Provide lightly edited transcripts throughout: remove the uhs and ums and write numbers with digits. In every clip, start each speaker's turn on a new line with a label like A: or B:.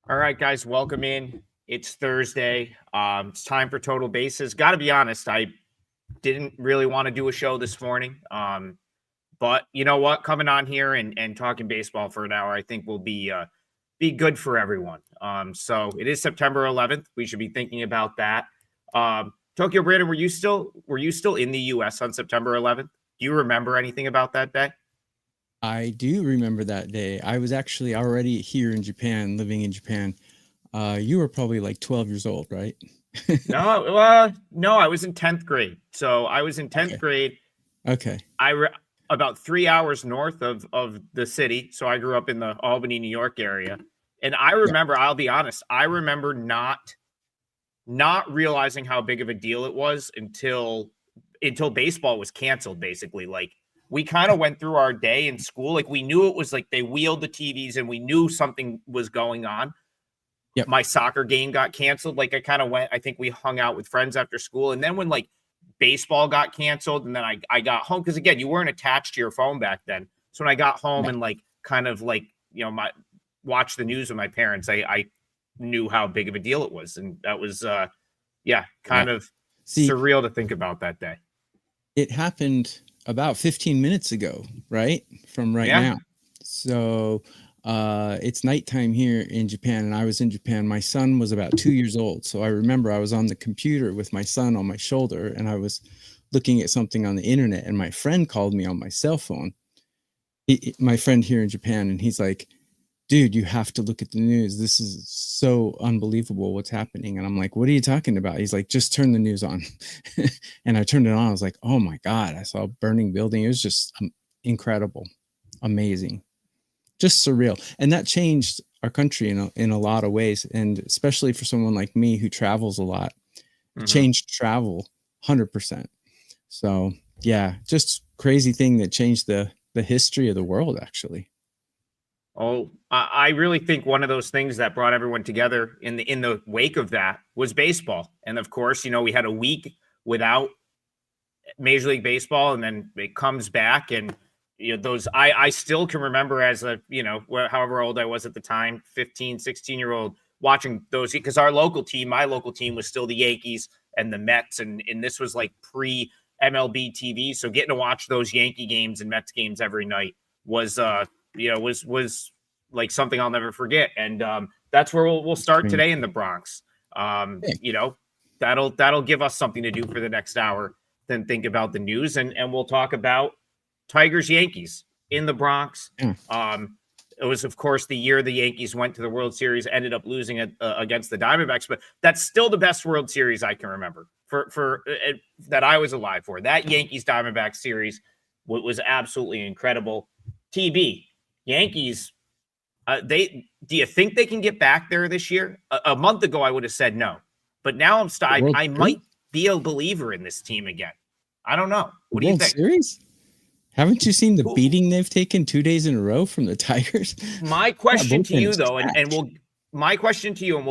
A: All right, guys, welcome in. It's Thursday. It's time for Total Bases. Got to be honest, I didn't really want to do a show this morning. But you know what? Coming on here and talking baseball for an hour, I think will be good for everyone. So it is September 11th. We should be thinking about that. Tokyo Brandon, were you still in the U.S. on September 11th? Do you remember anything about that day?
B: I do remember that day. I was actually already here in Japan, living in Japan. You were probably like 12 years old, right?
A: No, I was in 10th grade. So I was in 10th grade.
B: Okay.
A: About 3 hours north of the city. So I grew up in the Albany, New York area. And I remember, I'll be honest, I remember not realizing how big of a deal it was until baseball was canceled, basically. Like, we kind of went through our day in school. Like, we knew it was like they wheeled the TVs and we knew something was going on.
B: Yep.
A: My soccer game got canceled. Like, I think we hung out with friends after school. And then when like baseball got canceled and then I got home, because again, you weren't attached to your phone back then. So when I got home and like kind of like, watched the news with my parents, I knew how big of a deal it was. And that was, kind of surreal to think about that day.
B: It happened about 15 minutes ago, right? From now. So it's nighttime here in Japan, and I was in Japan. My son was about 2 years old. So I remember I was on the computer with my son on my shoulder, and I was looking at something on the internet, and my friend called me on my cell phone. My friend here in Japan, and he's like, dude, you have to look at the news. This is so unbelievable what's happening. And I'm like, what are you talking about? He's like, just turn the news on. And I turned it on. I was like, oh my God, I saw a burning building. It was just incredible, amazing, just surreal. And that changed our country in a lot of ways. And especially for someone like me who travels a lot, it changed travel 100%. So yeah, just crazy thing that changed the history of the world, actually.
A: Oh, I really think one of those things that brought everyone together in the wake of that was baseball. And of course, we had a week without Major League Baseball, and then it comes back. And those I still can remember as a however old I was at the time, 15, 16-year-old, watching those, because my local team was still the Yankees and the Mets, and this was like pre MLB TV. So getting to watch those Yankee games and Mets games every night was was like something I'll never forget. And that's where we'll start today in the Bronx. That'll give us something to do for the next hour, then think about the news, and we'll talk about Tigers Yankees in the Bronx. It was, of course, the year the Yankees went to the World Series, ended up losing it against the Diamondbacks, but that's still the best World Series I can remember for that I was alive for. That Yankees Diamondbacks series was absolutely incredible. TB, Yankees, do you think they can get back there this year? A month ago, I would have said no, but now I might be a believer in this team again. I don't know. What do you think?
B: Series? Haven't you seen the beating they've taken 2 days in a row from the Tigers?
A: My question to you, though, and we'll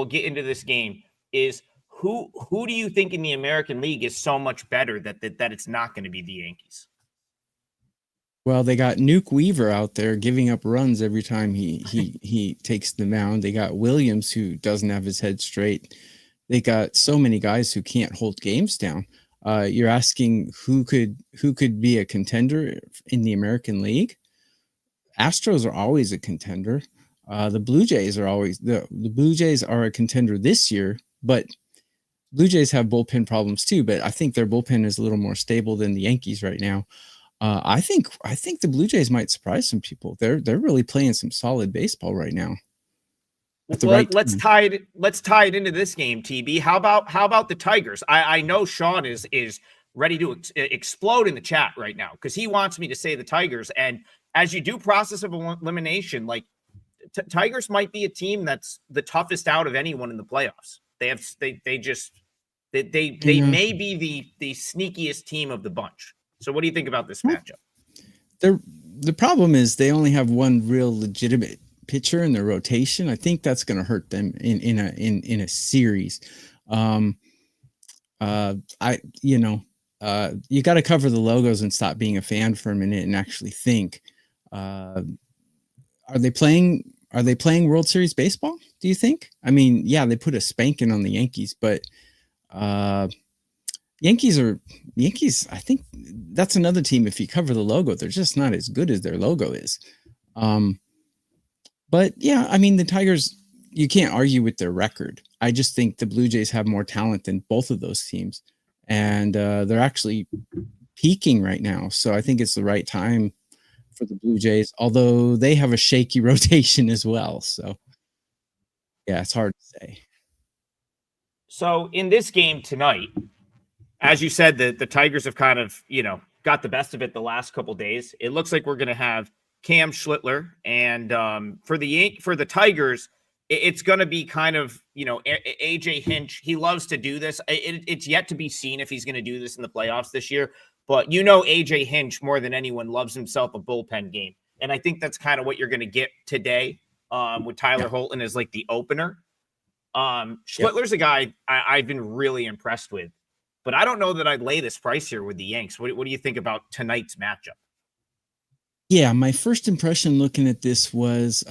A: get into this game, is who do you think in the American League is so much better that it's not going to be the Yankees?
B: Well, they got Nuke Weaver out there giving up runs every time he takes the mound. They got Williams, who doesn't have his head straight. They got so many guys who can't hold games down. You're asking who could be a contender in the American League? Astros are always a contender. The Blue Jays are always the Blue Jays are a contender this year, but Blue Jays have bullpen problems too. But I think their bullpen is a little more stable than the Yankees right now. I think the Blue Jays might surprise some people. They're really playing some solid baseball right now.
A: Let's tie it into this game, TB. How about the Tigers? I know Sean is ready to explode in the chat right now because he wants me to say the Tigers. And as you do process of elimination, like Tigers might be a team that's the toughest out of anyone in the playoffs. They may be the sneakiest team of the bunch. So what do you think about this matchup?
B: The problem is they only have one real legitimate pitcher in their rotation. I think that's going to hurt them in a series. You got to cover the logos and stop being a fan for a minute and actually think. Are they playing World Series baseball? Do you think? I mean, yeah, they put a spanking on the Yankees, but Yankees, I think that's another team. If you cover the logo, they're just not as good as their logo is. But yeah, I mean, the Tigers, you can't argue with their record. I just think the Blue Jays have more talent than both of those teams. And they're actually peaking right now. So I think it's the right time for the Blue Jays, although they have a shaky rotation as well. So yeah, it's hard to say.
A: So in this game tonight, as you said, the Tigers have kind of, got the best of it the last couple of days. It looks like we're going to have Cam Schlittler, and for the Tigers, it's going to be kind of, AJ Hinch. He loves to do this. It's yet to be seen if he's going to do this in the playoffs this year. But AJ Hinch more than anyone loves himself a bullpen game, and I think that's kind of what you're going to get today with Tyler Holton as like the opener. Schlittler's a guy I've been really impressed with, but I don't know that I'd lay this price here with the Yanks. What do you think about tonight's matchup?
B: Yeah, my first impression looking at this was,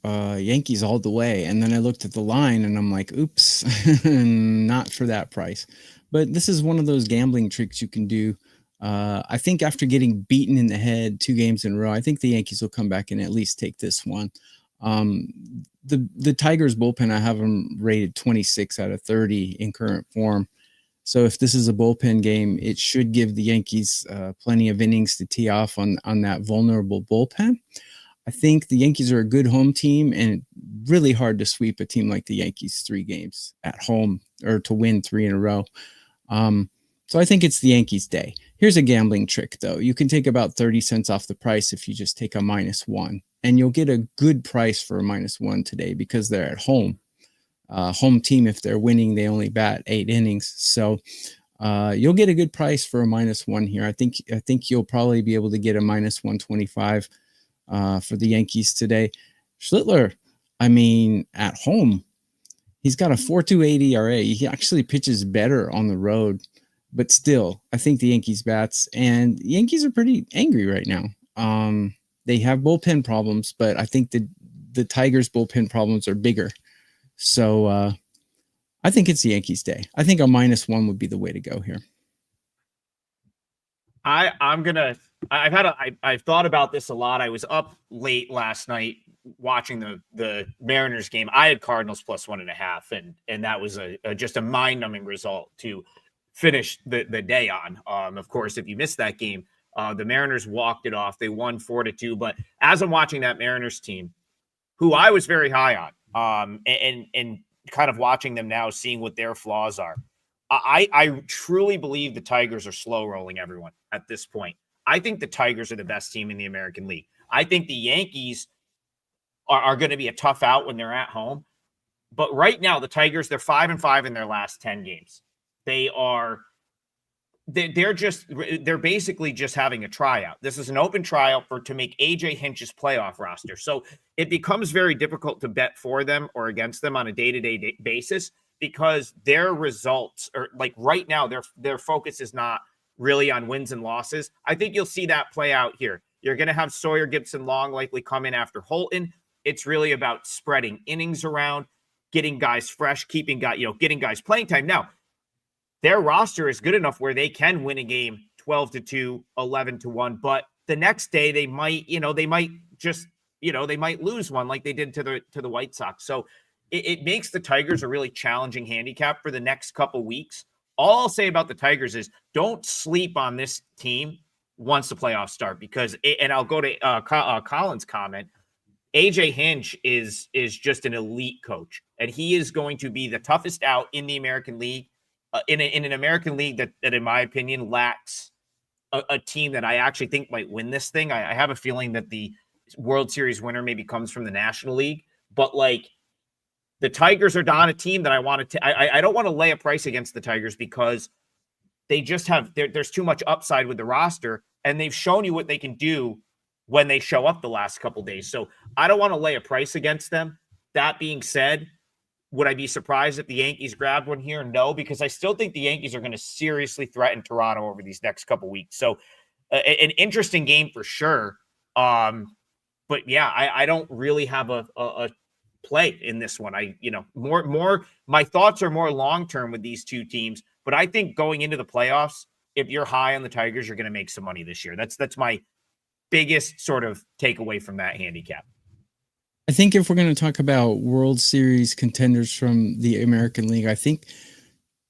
B: Yankees all the way. And then I looked at the line and I'm like, oops, not for that price. But this is one of those gambling tricks you can do. I think after getting beaten in the head 2 games in a row, I think the Yankees will come back and at least take this one. The Tigers bullpen, I have them rated 26 out of 30 in current form. So if this is a bullpen game, it should give the Yankees plenty of innings to tee off on that vulnerable bullpen. I think the Yankees are a good home team, and really hard to sweep a team like the Yankees 3 games at home or to win 3 in a row. So I think it's the Yankees' day. Here's a gambling trick, though. You can take about 30 cents off the price if you just take a -1, and you'll get a good price for a -1 today because they're at home. Home team, if they're winning, they only bat 8 innings. So you'll get a good price for a -1 here. I think you'll probably be able to get a -125 for the Yankees today. Schlittler, I mean, at home, he's got a 4.28 ERA. He actually pitches better on the road, but still, I think the Yankees bats, and the Yankees are pretty angry right now. They have bullpen problems, but I think the Tigers' bullpen problems are bigger. So I think it's the Yankees' day. I think a -1 would be the way to go here.
A: I've thought about this a lot. I was up late last night watching the Mariners game. I had Cardinals +1.5, and that was just a mind-numbing result to finish the day on. Of course, if you missed that game, the Mariners walked it off. They won 4-2. But as I'm watching that Mariners team, who I was very high on, and kind of watching them now, seeing what their flaws are, I truly believe the Tigers are slow rolling everyone at this point. I think the Tigers are the best team in the American League. I think the Yankees are going to be a tough out when they're at home. But right now, the Tigers, they're 5-5 in their last 10 games. They're basically just having a tryout. This is an open tryout to make AJ Hinch's playoff roster. So it becomes very difficult to bet for them or against them on a day-to-day basis, because their results are like right now, their focus is not really on wins and losses. I think you'll see that play out here. You're going to have Sawyer Gipson-Long likely come in after Holton. It's really about spreading innings around, getting guys fresh, getting guys playing time. Now, their roster is good enough where they can win a game 12-2, 11-1, but the next day they might lose one like they did to the White Sox. So it makes the Tigers a really challenging handicap for the next couple weeks. All I'll say about the Tigers is don't sleep on this team once the playoffs start, and I'll go to Colin's comment. AJ Hinch is just an elite coach, and he is going to be the toughest out in the American League, in an American League that in my opinion lacks a team that I actually think might win this thing. I have a feeling that the World Series winner maybe comes from the National League, but like the Tigers are not a team that I want to. I don't want to lay a price against the Tigers because they just there's too much upside with the roster, and they've shown you what they can do when they show up the last couple days. So I don't want to lay a price against them. That being said, would I be surprised if the Yankees grabbed one here? No, because I still think the Yankees are going to seriously threaten Toronto over these next couple weeks. So an interesting game for sure. But yeah, I don't really have a play in this one. More my thoughts are more long-term with these two teams, but I think going into the playoffs, if you're high on the Tigers, you're going to make some money this year. That's my biggest sort of takeaway from that handicap.
B: I think if we're going to talk about World Series contenders from the American League, I think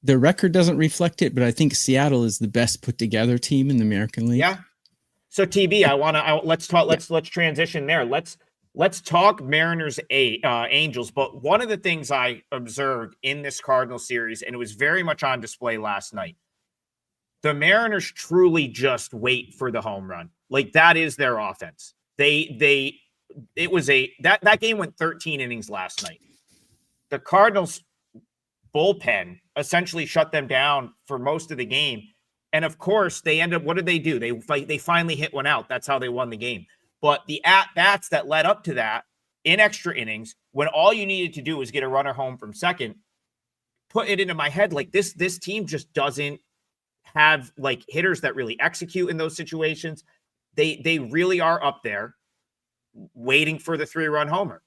B: the record doesn't reflect it, but I think Seattle is the best put together team in the American League.
A: Yeah. So TB, let's talk. Let's transition there. Let's talk Mariners Angels. But one of the things I observed in this Cardinal series, and it was very much on display last night, the Mariners truly just wait for the home run. Like, that is their offense. That game went 13 innings last night. The Cardinals bullpen essentially shut them down for most of the game. And of course, they end up, what did they do? They finally hit one out. That's how they won the game. But the at-bats that led up to that in extra innings, when all you needed to do was get a runner home from second, put it into my head, like this team just doesn't have like hitters that really execute in those situations. They really are up there waiting for the 3-run homer.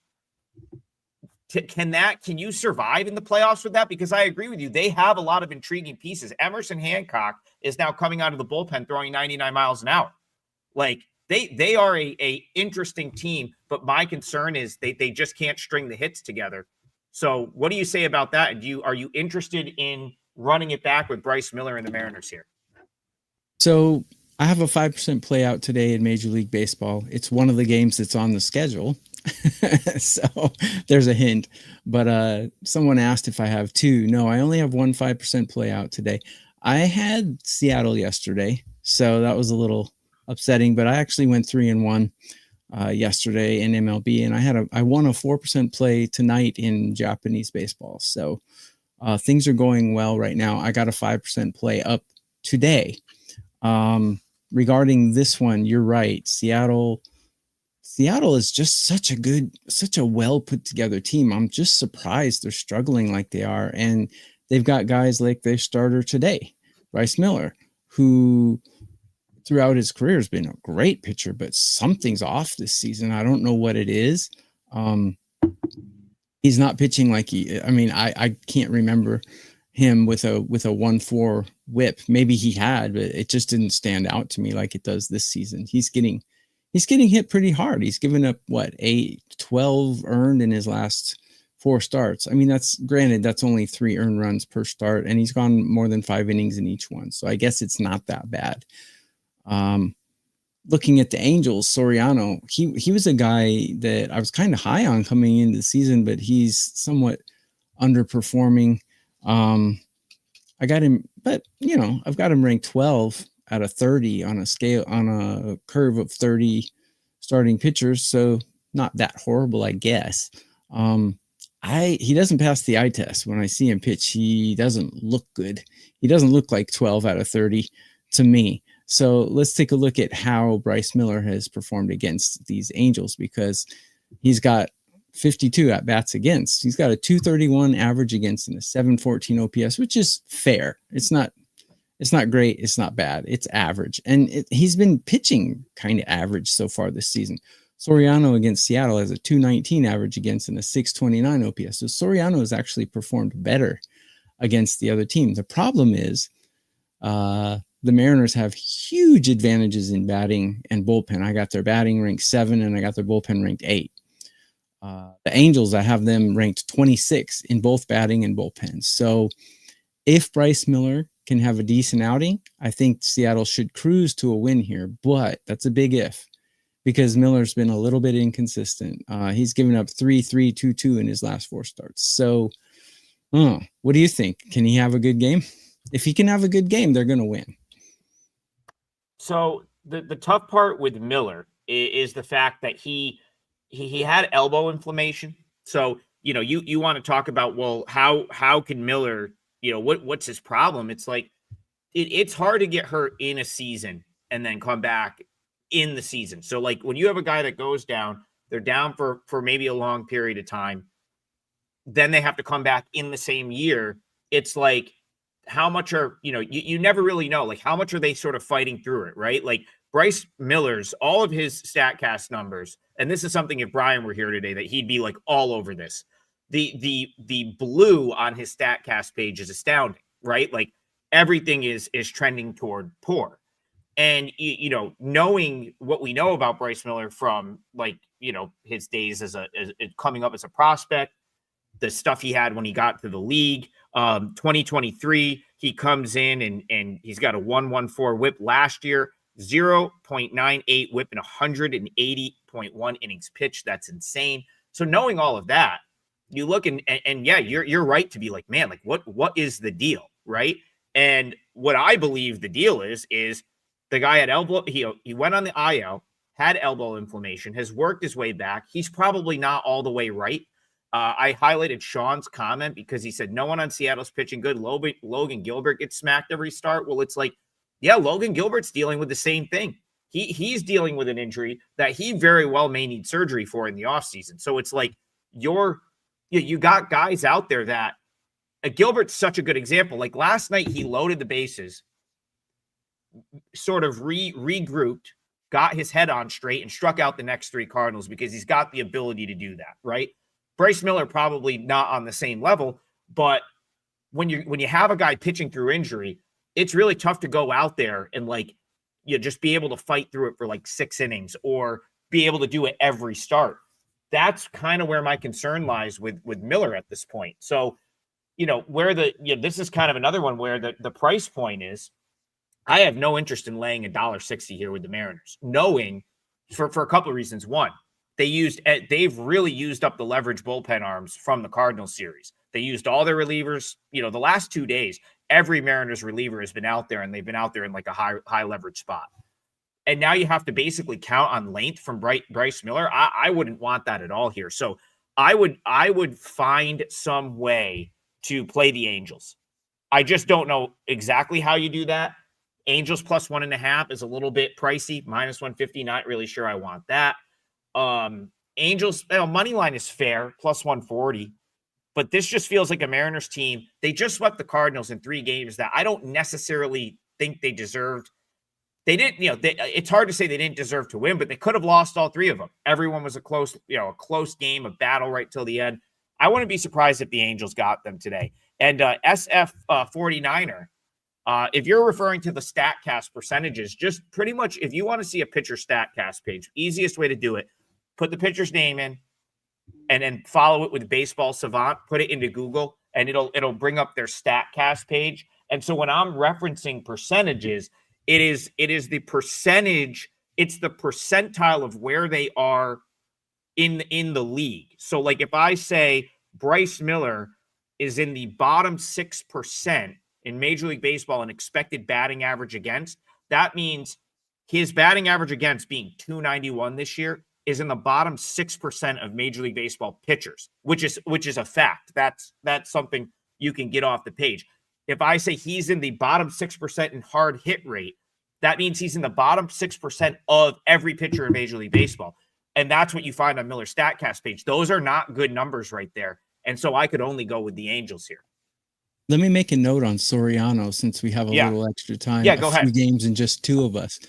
A: Can you survive in the playoffs with that? Because I agree with you. They have a lot of intriguing pieces. Emerson Hancock is now coming out of the bullpen throwing 99 miles an hour. Like, they are a interesting team, but my concern is they just can't string the hits together. So what do you say about that? And are you interested in running it back with Bryce Miller and the Mariners here?
B: So I have a 5% play out today in Major League Baseball. It's one of the games that's on the schedule. So there's a hint, but someone asked if I have two. No, I only have one 5% play out today. I had Seattle yesterday, so that was a little upsetting, but I actually went 3-1 yesterday in MLB, and I won a 4% play tonight in Japanese baseball. So things are going well right now. I got a 5% play up today. Regarding this one, you're right. Seattle is just such a well put together team. I'm just surprised they're struggling like they are. And they've got guys like their starter today, Bryce Miller, who throughout his career has been a great pitcher, but something's off this season. I don't know what it is. He's not pitching like I can't remember him with a 1.4 whip. Maybe he had, but it just didn't stand out to me like it does this season. He's getting hit pretty hard. He's given up 12 earned in his last 4 starts. I mean, that's only 3 earned runs per start, and he's gone more than 5 innings in each one. So I guess it's not that bad. Looking at the Angels, Soriano, he was a guy that I was kind of high on coming into the season, but he's somewhat underperforming. I got him, but I've got him ranked 12 out of 30 on a curve of 30 starting pitchers. So not that horrible, I guess. He doesn't pass the eye test. When I see him pitch, he doesn't look good. He doesn't look like 12 out of 30 to me. So let's take a look at how Bryce Miller has performed against these Angels, because he's got 52 at bats against. He's got a 231 average against and a 714 OPS, which is fair. It's not great. It's not bad. It's average. And he's been pitching kind of average so far this season. Soriano against Seattle has a 219 average against and a 629 OPS. So Soriano has actually performed better against the other team. The problem is the Mariners have huge advantages in batting and bullpen. I got their batting ranked 7 and I got their bullpen ranked 8. The Angels, I have them ranked 26 in both batting and bullpen. So if Bryce Miller can have a decent outing, I think Seattle should cruise to a win here. But that's a big if, because Miller's been a little bit inconsistent. He's given up 3-3, 2-2 in his last 4 starts. So what do you think? Can he have a good game? If he can have a good game, they're going to win.
A: So the tough part with Miller is the fact that he had elbow inflammation. So, you want to talk about, well, how can Miller, what's his problem? It's like, it's hard to get hurt in a season and then come back in the season. So like when you have a guy that goes down, they're down for maybe a long period of time, then they have to come back in the same year. It's like, how much are, you never really know, like how much are they sort of fighting through it, right? Like Bryce Miller's, all of his StatCast numbers and this is something if Bryan were here today that he'd be like all over this. The blue on his StatCast page is astounding, right? Like everything is trending toward poor. And you know, knowing what we know about Bryce Miller from like, you know, his days as coming up as a prospect, the stuff he had when he got to the league, 2023, he comes in and he's got a 1.14 whip last year, 0.98 whip in 180.1 innings pitched. That's insane. So knowing all of that, you look and yeah, you're right to be like, man, like what is the deal, right? And what I believe the deal is the guy had elbow, he went on the IL, had elbow inflammation, has worked his way back. He's probably not all the way right. I highlighted Sean's comment because he said no one on Seattle's pitching good. Logan Gilbert gets smacked every start. Well, it's like, yeah, Logan Gilbert's dealing with the same thing. He's dealing with an injury that he very well may need surgery for in the offseason. So it's like you got guys out there that Gilbert's such a good example. Like last night, he loaded the bases, sort of regrouped, got his head on straight, and struck out the next three Cardinals because he's got the ability to do that, right? Bryce Miller probably not on the same level, but when you have a guy pitching through injury, it's really tough to go out there and like you just be able to fight through it for like 6 innings or be able to do it every start. That's kind of where my concern lies with Miller at this point. So, you know, this is kind of another one where the price point is, I have no interest in laying $1.60 here with the Mariners, knowing for a couple of reasons. One, they've really used up the leverage bullpen arms from the Cardinals series. They used all their relievers. You know, the last 2 days, every Mariners reliever has been out there, and they've been out there in like a high leverage spot. And now you have to basically count on length from Bryce Miller. I wouldn't want that at all here. So I would find some way to play the Angels. I just don't know exactly how you do that. Angels plus 1.5 is a little bit pricey. Minus 150, not really sure I want that. Angels, money line is fair, plus 140. But this just feels like a Mariners team. They just swept the Cardinals in 3 games that I don't necessarily think they deserved. They didn't, it's hard to say they didn't deserve to win, but they could have lost all 3 of them. Everyone was a close game, a battle right till the end. I wouldn't be surprised if the Angels got them today. And SF 49er, if you're referring to the StatCast percentages, just pretty much if you want to see a pitcher StatCast page, easiest way to do it, put the pitcher's name in and then follow it with Baseball Savant, put it into Google, and it'll bring up their StatCast page. And so when I'm referencing percentages, it is the percentage, it's the percentile of where they are in the league. So like if I say Bryce Miller is in the bottom 6% in Major League Baseball and expected batting average against, that means his batting average against being 291 this year is in the bottom 6% of Major League Baseball pitchers, which is a fact. That's something you can get off the page. If I say he's in the bottom 6% in hard hit rate, that means he's in the bottom 6% of every pitcher in Major League Baseball. And that's what you find on Miller's StatCast page. Those are not good numbers right there. And so I could only go with the Angels here.
B: Let me make a note on Soriano since we have a little extra time.
A: Yeah, go ahead.
B: A few games and just 2 of us.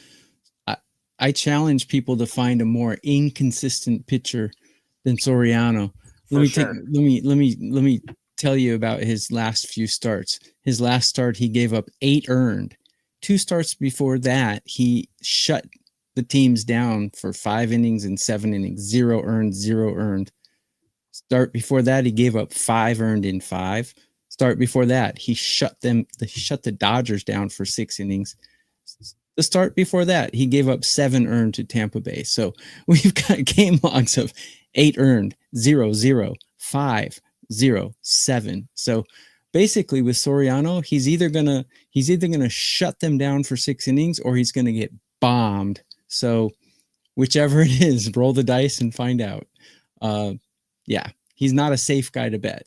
B: I challenge people to find a more inconsistent pitcher than Soriano. Let me tell you about his last few starts. His last start, he gave up 8 earned. 2 starts before that, he shut the teams down for 5 innings and 7 innings, 0 earned, 0 earned. Start before that, he gave up 5 earned in 5. Start before that, he shut the Dodgers down for 6 innings. The start before that, he gave up 7 earned to Tampa Bay. So we've got game logs of 8 earned, 0, 0, 5, 0, 7. So basically with Soriano, he's either gonna shut them down for 6 innings or he's gonna get bombed. So whichever it is, roll the dice and find out. Yeah, he's not a safe guy to bet.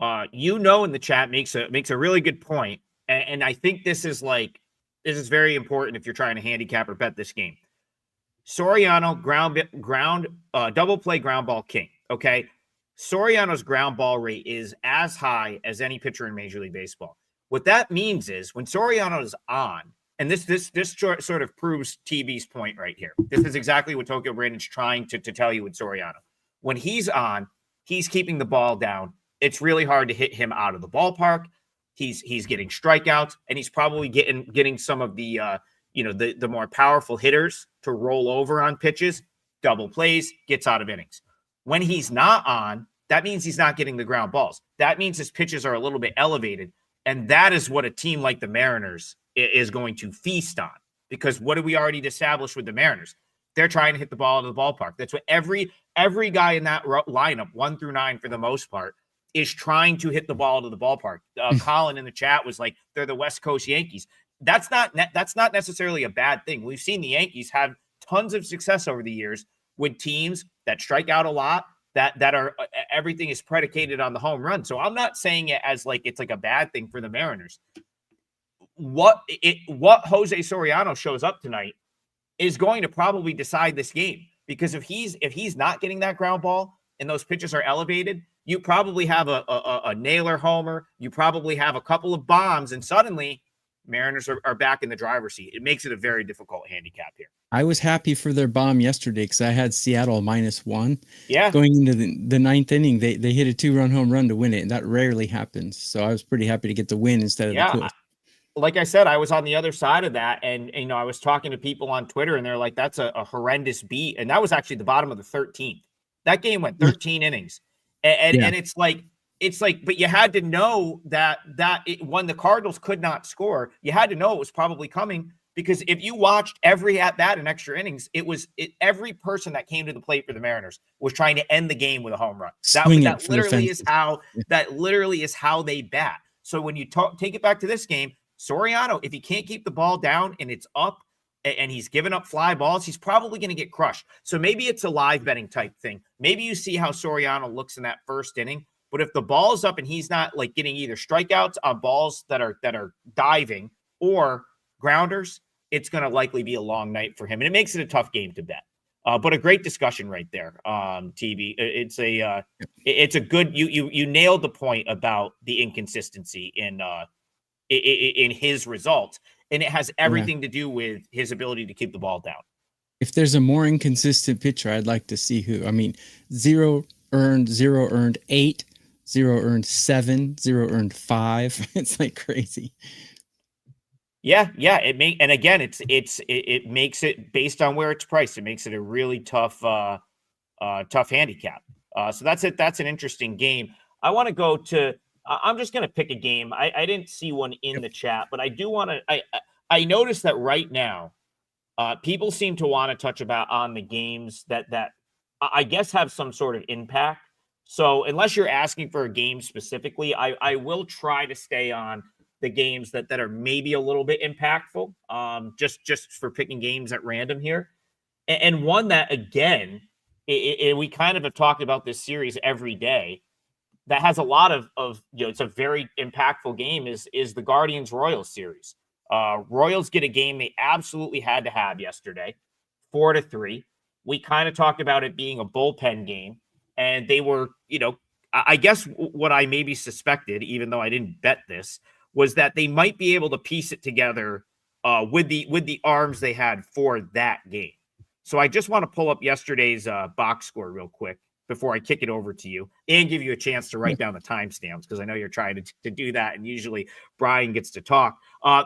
A: In the chat makes a really good point, and I think this is very important if you're trying to handicap or bet this game. Soriano ground double play ground ball king. Okay, Soriano's ground ball rate is as high as any pitcher in Major League Baseball. What that means is when Soriano is on And this sort of proves TV's point right here. This is exactly what Tokyo Brandon's trying to tell you with Soriano. When he's on, he's keeping the ball down. It's really hard to hit him out of the ballpark. He's getting strikeouts, and he's probably getting some of the the more powerful hitters to roll over on pitches, double plays, gets out of innings. When he's not on, that means he's not getting the ground balls. That means his pitches are a little bit elevated, and that is what a team like the Mariners is going to feast on. Because what did we already establish with the Mariners? They're trying to hit the ball out of the ballpark. That's what every guy in that lineup, 1 through 9 for the most part, is trying to hit the ball to the ballpark. Colin in the chat was like, they're the West Coast Yankees. That's not necessarily a bad thing. We've seen the Yankees have tons of success over the years with teams that strike out a lot, that are everything is predicated on the home run. So I'm not saying it as like it's like a bad thing for the Mariners. What Jose Soriano shows up tonight is going to probably decide this game, because if he's not getting that ground ball and those pitches are elevated, you probably have a nailer homer. You probably have a couple of bombs, and suddenly Mariners are back in the driver's seat. It makes it a very difficult handicap here.
B: I was happy for their bomb yesterday because I had Seattle -1.
A: Yeah.
B: Going into the ninth inning, they hit a 2-run home run to win it, and that rarely happens. So I was pretty happy to get the win instead of the push.
A: Like I said, I was on the other side of that, and I was talking to people on Twitter, and they're like, "That's a horrendous beat," and that was actually the bottom of the 13th. That game went 13 innings, and it's like, but you had to know that when the Cardinals could not score, you had to know it was probably coming, because if you watched every at bat in extra innings, every person that came to the plate for the Mariners was trying to end the game with a home run. That literally is how they bat. So when you take it back to this game, Soriano, if he can't keep the ball down and it's up and he's giving up fly balls, he's probably going to get crushed. So maybe it's a live betting type thing. Maybe you see how Soriano looks in that first inning, but if the ball's up and he's not like getting either strikeouts on balls that are diving or grounders, it's going to likely be a long night for him. And it makes it a tough game to bet. But a great discussion right there, TV. It's a good, you nailed the point about the inconsistency in his results, and it has everything to do with his ability to keep the ball down.
B: If there's a more inconsistent pitcher, I'd like to see who. I mean, 0 earned, 0 earned 8, 0 earned 7, 0 earned 5. It's like crazy.
A: Yeah. It makes it based on where it's priced. It makes it a really tough handicap. So that's it. That's an interesting game. I want to go to. I'm just going to pick a game. I didn't see one in the chat, but I do want to. I noticed that right now, people seem to want to touch on the games that I guess have some sort of impact. So unless you're asking for a game specifically, I will try to stay on the games that are maybe a little bit impactful. Just for picking games at random here, and one that again, we kind of have talked about this series every day. That has a lot of it's a very impactful game is the Guardians-Royals series. Royals get a game they absolutely had to have yesterday, 4-3. We kind of talked about it being a bullpen game, and they were, I guess what I maybe suspected, even though I didn't bet this, was that they might be able to piece it together with the arms they had for that game. So I just want to pull up yesterday's box score real quick before I kick it over to you and give you a chance to write down the timestamps, because I know you're trying to do that, and usually Bryan gets to talk.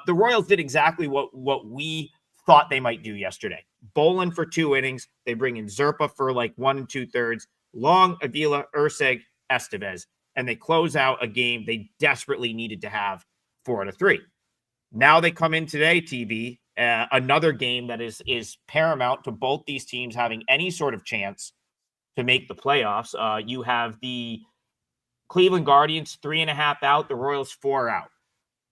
A: The Royals did exactly what we thought they might do yesterday. Bolin for 2 innings. They bring in Zerpa for like 1 2/3, Long, Avila, Urseg, Estevez, and they close out a game they desperately needed to have 4-3. Now they come in today, TV, another game that is paramount to both these teams having any sort of chance to make the playoffs. You have the Cleveland Guardians 3.5 out, the Royals 4 out.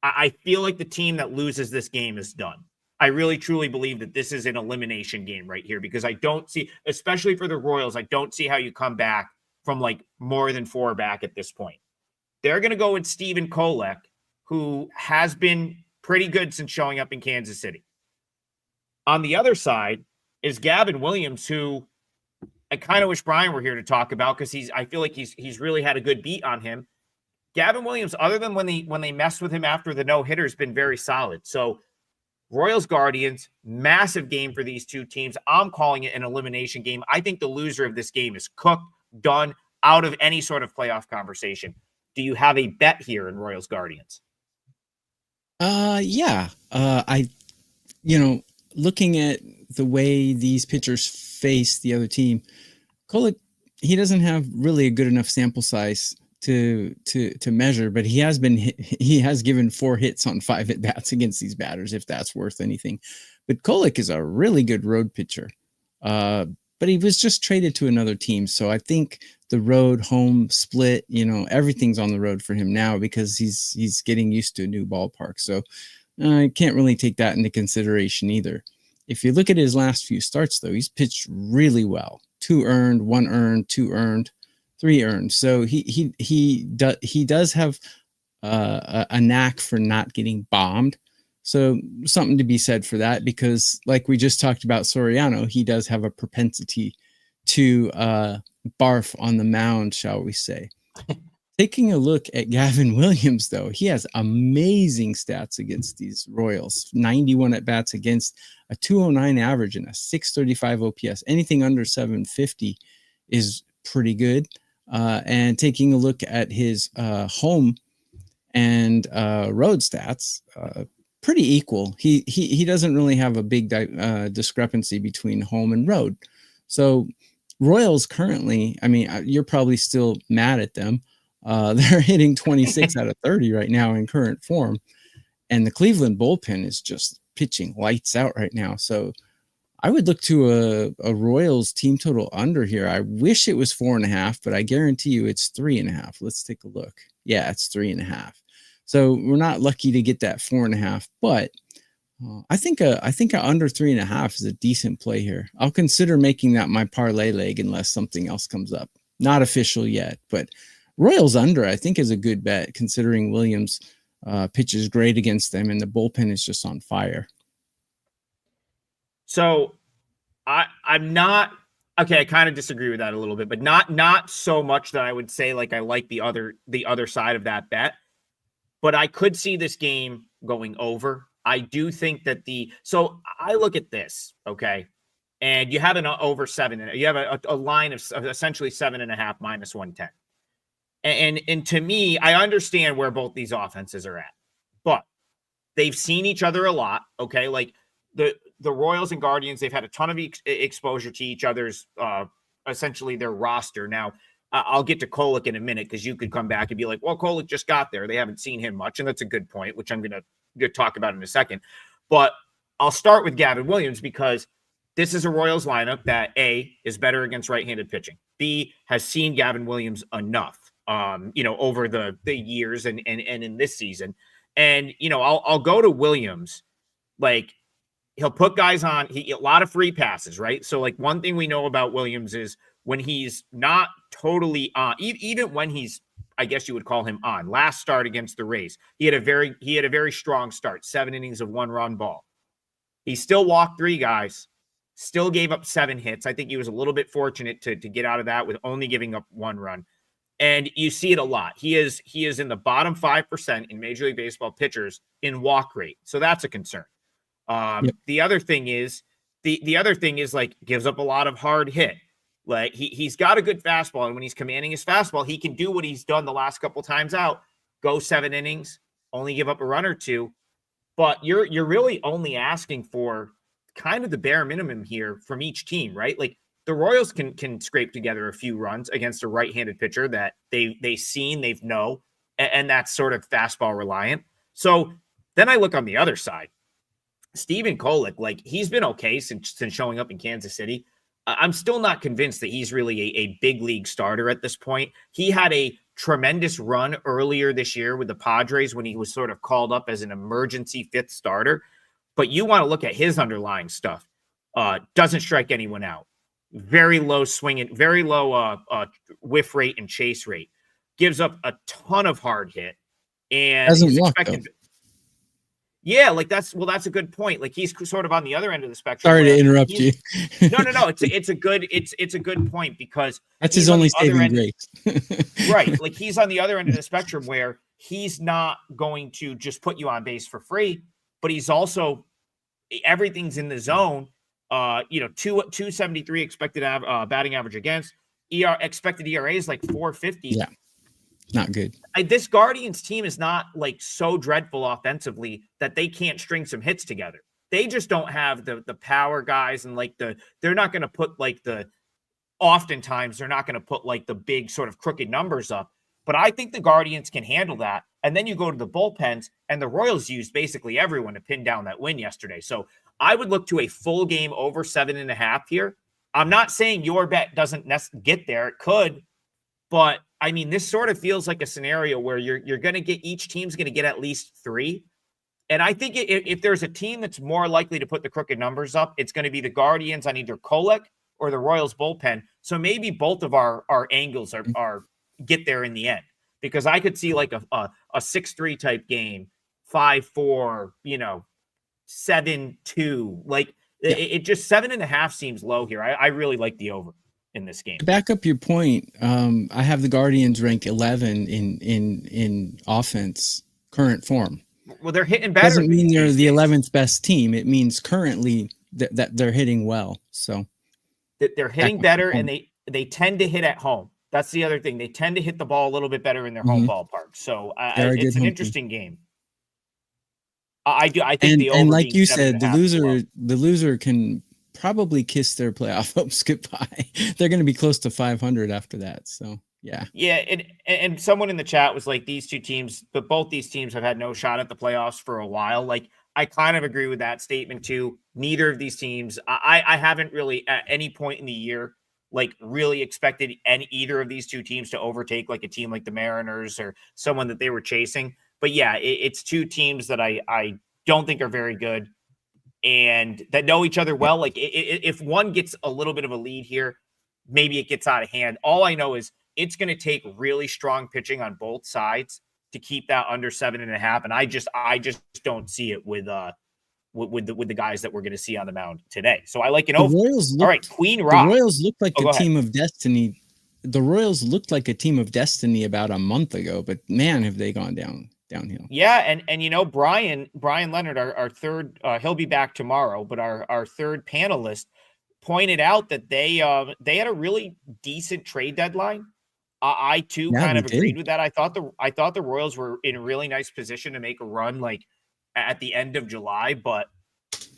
A: I feel like the team that loses this game is done. I really, truly believe that this is an elimination game right here, because I don't see, especially for the Royals, I don't see how you come back from like more than 4 back at this point. They're going to go with Steven Kolek, who has been pretty good since showing up in Kansas City. On the other side is Gavin Williams, who I kind of wish Bryan were here to talk about, because I feel like he's really had a good beat on him. Gavin Williams, other than when they messed with him after the no-hitter, has been very solid. So Royals Guardians, massive game for these two teams. I'm calling it an elimination game. I think the loser of this game is cooked, done, out of any sort of playoff conversation. Do you have a bet here in Royals Guardians?
B: Yeah. Looking at the way these pitchers face the other team, Kolek, he doesn't have really a good enough sample size to measure, but he has given 4 hits on 5 at bats against these batters, if that's worth anything. But Kolek is a really good road pitcher. But he was just traded to another team. So I think the road home split, everything's on the road for him now because he's getting used to a new ballpark. So I can't really take that into consideration either. If you look at his last few starts, though, he's pitched really well. 2 earned, 1 earned, 2 earned, 3 earned. So he does have a knack for not getting bombed. So something to be said for that, because like we just talked about Soriano, he does have a propensity to barf on the mound, shall we say. Taking a look at Gavin Williams, though, he has amazing stats against these Royals. 91 at bats against, a 209 average and a 635 OPS. Anything under 750 is pretty good. And taking a look at his home and road stats, pretty equal. He doesn't really have a big discrepancy between home and road. So Royals currently, I mean, you're probably still mad at them. They're hitting 26 out of 30 right now in current form. And the Cleveland bullpen is just pitching lights out right now. So I would look to a Royals team total under here. I wish it was 4.5, but I guarantee you it's 3.5. Let's take a look. Yeah, it's 3.5. So we're not lucky to get that 4.5, but I think a under 3.5 is a decent play here. I'll consider making that my parlay leg unless something else comes up. Not official yet, but Royals under I think is a good bet considering Williams pitches great against them and the bullpen is just on fire.
A: So I'm not okay. I kind of disagree with that a little bit, but not so much that I would say like I like the other side of that bet. But I could see this game going over. I do think that so I look at this, okay, and you have an over 7, and you have a line of essentially 7.5 minus 110. And to me, I understand where both these offenses are at, but they've seen each other a lot, okay? Like the Royals and Guardians, they've had a ton of exposure to each other's essentially their roster. Now, I'll get to Kolek in a minute because you could come back and be like, well, Kolek just got there. They haven't seen him much. And that's a good point, which I'm going to talk about in a second. But I'll start with Gavin Williams because this is a Royals lineup that A, is better against right-handed pitching. B, has seen Gavin Williams enough, over the years and in this season. And, I'll go to Williams. Like, he'll put guys on a lot of free passes, right? So, like, one thing we know about Williams is when he's not totally on, even when he's, I guess you would call him on. Last start against the Rays, he had a very strong start, 7 innings of 1-run ball. He still walked 3 guys, still gave up 7 hits. I think he was a little bit fortunate to get out of that with only giving up 1 run. And you see it a lot. He is in the bottom 5% in Major League Baseball pitchers in walk rate. So that's a concern. Yep. The other thing is like gives up a lot of hard hit. Like he's got a good fastball, and when he's commanding his fastball, he can do what he's done the last couple times out, go 7 innings, only give up a run or 2. But you're really only asking for kind of the bare minimum here from each team, right? Like the Royals can scrape together a few runs against a right-handed pitcher that they've know, and that's sort of fastball reliant. So then I look on the other side. Stephen Kolek, like he's been okay since showing up in Kansas City. I'm still not convinced that he's really a big league starter at this point. He had a tremendous run earlier this year with the Padres when he was sort of called up as an emergency 5th starter. But you want to look at his underlying stuff. Doesn't strike anyone out. Very low swing, very low whiff rate and chase rate. Gives up a ton of hard hit. And
B: doesn't walk, though.
A: Yeah, like that's a good point. Like he's sort of on the other end of the spectrum.
B: Sorry to interrupt you.
A: No. It's a good point because
B: that's his only saving grace.
A: Right. Like he's on the other end of the spectrum where he's not going to just put you on base for free, but he's also everything's in the zone. 273 expected batting average against. Expected ERA is like 450.
B: Yeah, not good.
A: This Guardians team is not like so dreadful offensively that they can't string some hits together. They just don't have the power guys, and like they're not going to put like oftentimes they're not going to put like the big sort of crooked numbers up. But I think the Guardians can handle that. And then you go to the bullpens, and the Royals used basically everyone to pin down that win yesterday. So I would look to a full game over 7.5 here. I'm not saying your bet doesn't get there. It could, but I mean, this sort of feels like a scenario where you're going to get, each team's going to get at least 3. And I think if there's a team that's more likely to put the crooked numbers up, it's going to be the Guardians on either Kolek or the Royals bullpen. So maybe both of our angles are get there in the end, because I could see like a 6-3 type game, 5-4, 7-2, like it just 7.5 seems low here. I really like the over in this game.
B: To back up your point, I have the Guardians rank 11 in offense current form.
A: Well, they're hitting better.
B: Doesn't mean they're the 11th best team. It means currently that they're hitting well. So
A: they're hitting better, and they tend to hit at home. That's the other thing. They tend to hit the ball a little bit better in their home ballpark. So it's an interesting game. I think the over,
B: and like you said, the loser can probably kiss their playoff hopes goodbye. They're going to be close to 500 after that. So yeah.
A: And someone in the chat was like, these two teams, but both these teams have had no shot at the playoffs for a while. Like, I kind of agree with that statement too. Neither of these teams, I haven't really at any point in the year like really expected either of these two teams to overtake like a team like the Mariners or someone that they were chasing. But yeah, it's two teams that I don't think are very good and that know each other well. Like if one gets a little bit of a lead here, maybe it gets out of hand. All I know is it's going to take really strong pitching on both sides to keep that under 7.5. And I just don't see it with the guys that we're going to see on the mound today. So I like an over. All right, Queen Rock.
B: The Royals looked like a team of destiny. The Royals looked like a team of destiny about a month ago, but man, have they gone downhill. Yeah,
A: and Bryan Leonard, our third, he'll be back tomorrow, but our third panelist pointed out that they had a really decent trade deadline. I too kind of agreed with that. I thought the Royals were in a really nice position to make a run like at the end of July, but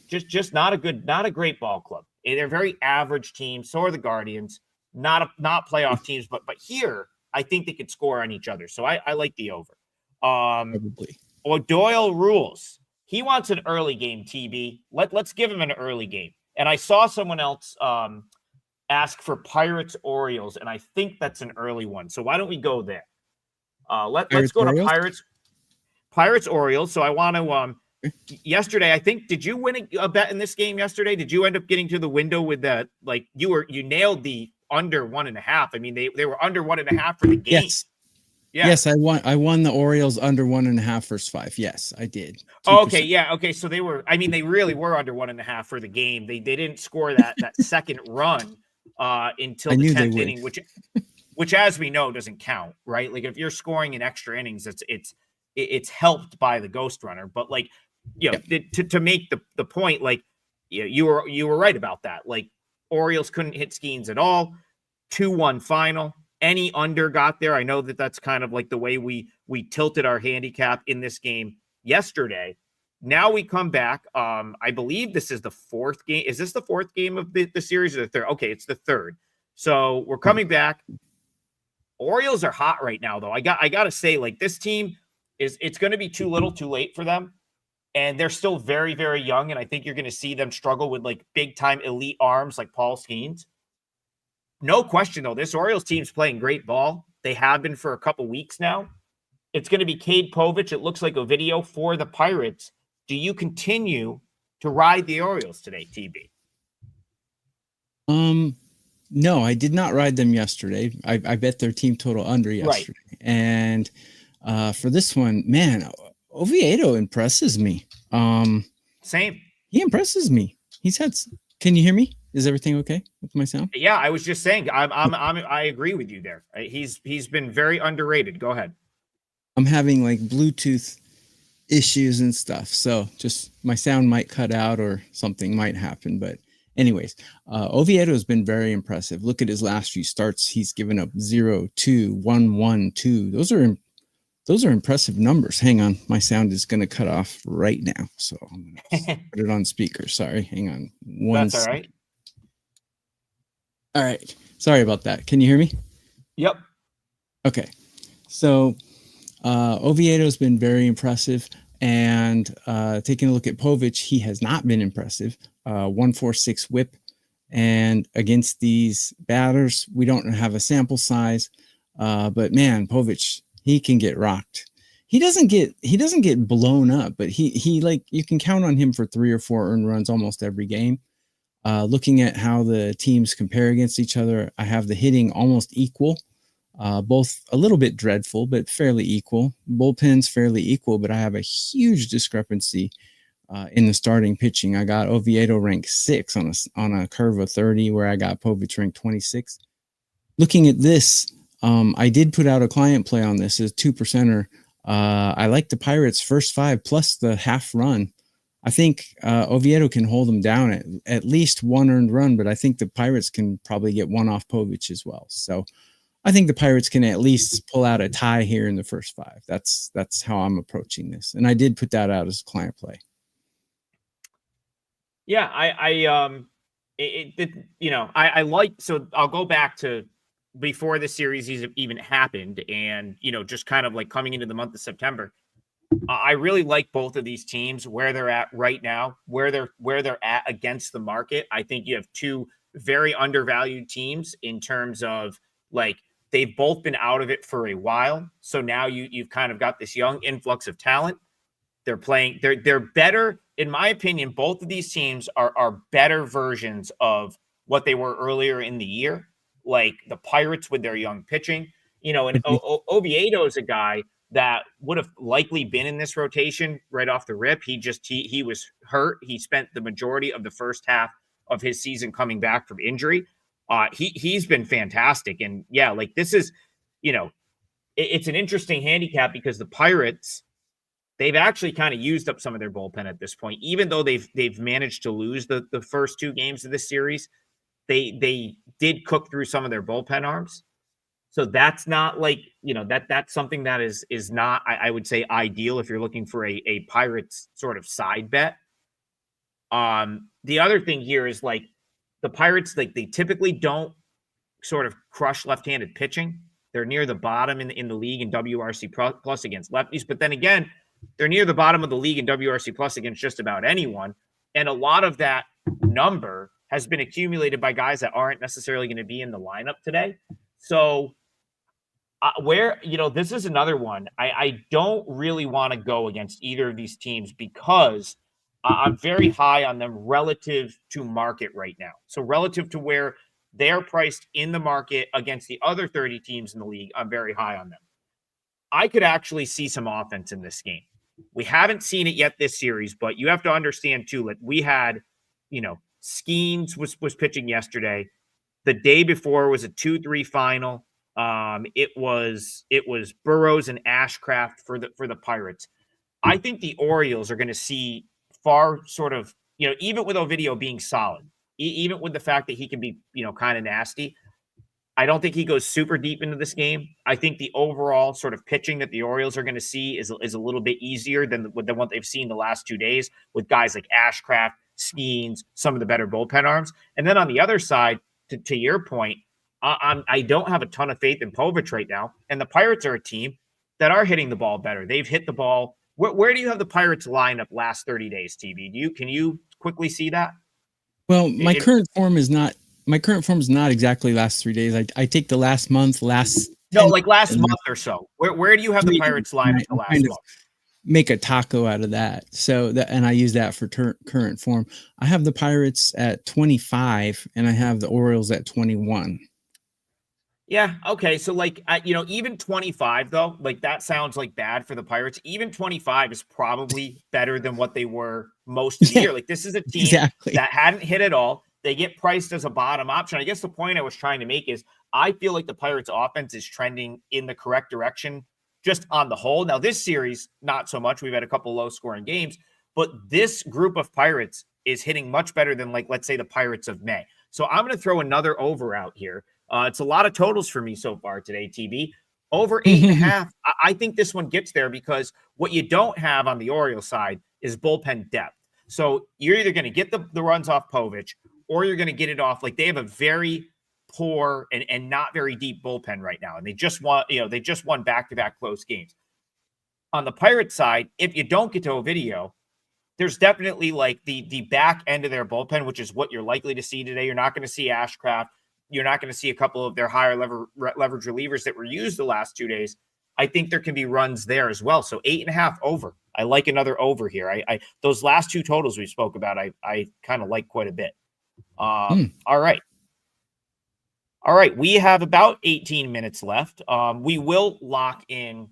A: just not a great ball club. They're a very average team. So are the Guardians. Not playoff teams, but here I think they could score on each other. So I like the over.
B: Probably.
A: Doyle rules. He wants an early game, TB. Let's give him an early game. And I saw someone else ask for Pirates Orioles, and I think that's an early one. So why don't we go there? Let's go to Pirates Orioles. So I want to yesterday, I think, did you win a bet in this game yesterday? Did you end up getting to the window with that? Like you nailed the under 1.5. I mean, they were under 1.5 for the game.
B: Yes. Yeah. Yes, I won the Orioles under 1.5 versus 5. Yes, I did. 2%.
A: Oh, okay, yeah, okay. So they really were under 1.5 for the game. They didn't score that second run until the 10th inning, which as we know doesn't count, right? Like if you're scoring in extra innings, it's helped by the ghost runner. But like, to make the point, like you were right about that. Like Orioles couldn't hit Skeens at all. 2-1 final. Any under got there. I know that's kind of like the way we tilted our handicap in this game yesterday. Now we come back. I believe this is the fourth game. Is this the fourth game of the series or the third? Okay, it's the third. So we're coming back. Orioles are hot right now, though. I got to say, like, this team it's going to be too little too late for them. And they're still very, very young. And I think you're going to see them struggle with like big time elite arms like Paul Skeens. No question, though, this Orioles team's playing great ball. They have been for a couple weeks now. It's going to be Cade Povich. It looks like a video for the Pirates. Do you continue to ride the Orioles today, TB?
B: No, I did not ride them yesterday. I bet their team total under yesterday. Right. And for this one, man, Oviedo impresses me.
A: Same.
B: He impresses me. Can you hear me? Is everything okay with my sound?
A: Yeah, I was just saying, I agree with you there. He's been very underrated. Go ahead.
B: I'm having like Bluetooth issues and stuff. So just my sound might cut out or something might happen. But anyways, Oviedo has been very impressive. Look at his last few starts. He's given up 0, 2, 1, 1, 2. Those are impressive numbers. Hang on. My sound is going to cut off right now. So I'm going to put it on speaker. Sorry. Hang on.
A: That's all right.
B: All right. Sorry about that. Can you hear me?
A: Yep.
B: Okay. So Oviedo's been very impressive. And taking a look at Povich, he has not been impressive. 1.46 whip. And against these batters, we don't have a sample size. But man, Povich, he can get rocked. He doesn't get blown up, but he like, you can count on him for 3 or 4 earned runs almost every game. Looking at how the teams compare against each other, I have the hitting almost equal, both a little bit dreadful, but fairly equal. Bullpens fairly equal, but I have a huge discrepancy in the starting pitching. I got Oviedo ranked 6 on a curve of 30, where I got Povich ranked 26. Looking at this, I did put out a client play on this as 2%er. I like the Pirates first 5 plus the half run. I think Oviedo can hold them down at least 1 earned run, but I think the Pirates can probably get 1 off Povich as well. So I think the Pirates can at least pull out a tie here in the first 5. That's how I'm approaching this. And I did put that out as a client play.
A: Yeah, I like, so I'll go back to before the series even happened, and just kind of like coming into the month of September. I really like both of these teams where they're at right now, where they're at against the market. I think you have 2 very undervalued teams in terms of, like, they've both been out of it for a while. So now you've kind of got this young influx of talent. They're playing, they're better, in my opinion. Both of these teams are better versions of what they were earlier in the year, like the Pirates with their young pitching. And Oviedo is a guy that would have likely been in this rotation right off the rip. He was hurt. He spent the majority of the first half of his season coming back from injury. He's been fantastic. And yeah, like, this is, it's an interesting handicap because the Pirates, they've actually kind of used up some of their bullpen at this point, even though they've managed to lose the first 2 games of this series. They did cook through some of their bullpen arms. So that's not like, that's something that is not, I would say, ideal if you're looking for a Pirates sort of side bet. The other thing here is, like, the Pirates, like, they typically don't sort of crush left-handed pitching. They're near the bottom in the league in WRC plus against lefties. But then again, they're near the bottom of the league in WRC plus against just about anyone. And a lot of that number has been accumulated by guys that aren't necessarily going to be in the lineup today. So this is another one. I don't really want to go against either of these teams because I'm very high on them relative to market right now. So relative to where they're priced in the market against the other 30 teams in the league, I'm very high on them. I could actually see some offense in this game. We haven't seen it yet this series, but you have to understand too, like, we had, Skeens was pitching yesterday. The day before was a 2-3 final. It was Burrows and Ashcraft for the Pirates. I think the Orioles are going to see far sort of, even with Ovidio being solid, even with the fact that he can be, kind of nasty, I don't think he goes super deep into this game. I think the overall sort of pitching that the Orioles are going to see is a little bit easier than what they've seen the last 2 days with guys like Ashcraft, Skeens, some of the better bullpen arms. And then on the other side, to your point, I don't have a ton of faith in Povich right now. And the Pirates are a team that are hitting the ball better. They've hit the ball. Where do you have the Pirates lineup last 30 days, TV? Can you quickly see that?
B: Well, my current form is not exactly last 3 days. I take the last month, last
A: month or so. Where do you have the Pirates lineup the last month?
B: Make a taco out of that. And I use that for current form. I have the Pirates at 25 and I have the Orioles at 21.
A: Yeah. Okay. So, like, even 25 though, like, that sounds like bad for the Pirates. Even 25 is probably better than what they were most of the year. Like, this is a team that hadn't hit at all. They get priced as a bottom option. I guess the point I was trying to make is I feel like the Pirates offense is trending in the correct direction just on the whole. Now, this series, not so much. We've had a couple low-scoring games, but this group of Pirates is hitting much better than, like, let's say the Pirates of May. So I'm going to throw another over out here. It's a lot of totals for me so far today, TB. Over 8.5. I think this one gets there because what you don't have on the Orioles side is bullpen depth. So you're either going to get the runs off Povich, or you're going to get it off. Like, they have a very poor and not very deep bullpen right now. And they just won back-to-back close games. On the Pirates side, if you don't get to Ovidio, there's definitely like the back end of their bullpen, which is what you're likely to see today. You're not going to see Ashcraft. You're not going to see a couple of their higher leverage relievers that were used the last 2 days. I think there can be runs there as well. So 8.5 over. I like another over here. I those last two totals we spoke about, I kind of like quite a bit. All right. We have about 18 minutes left. We will lock in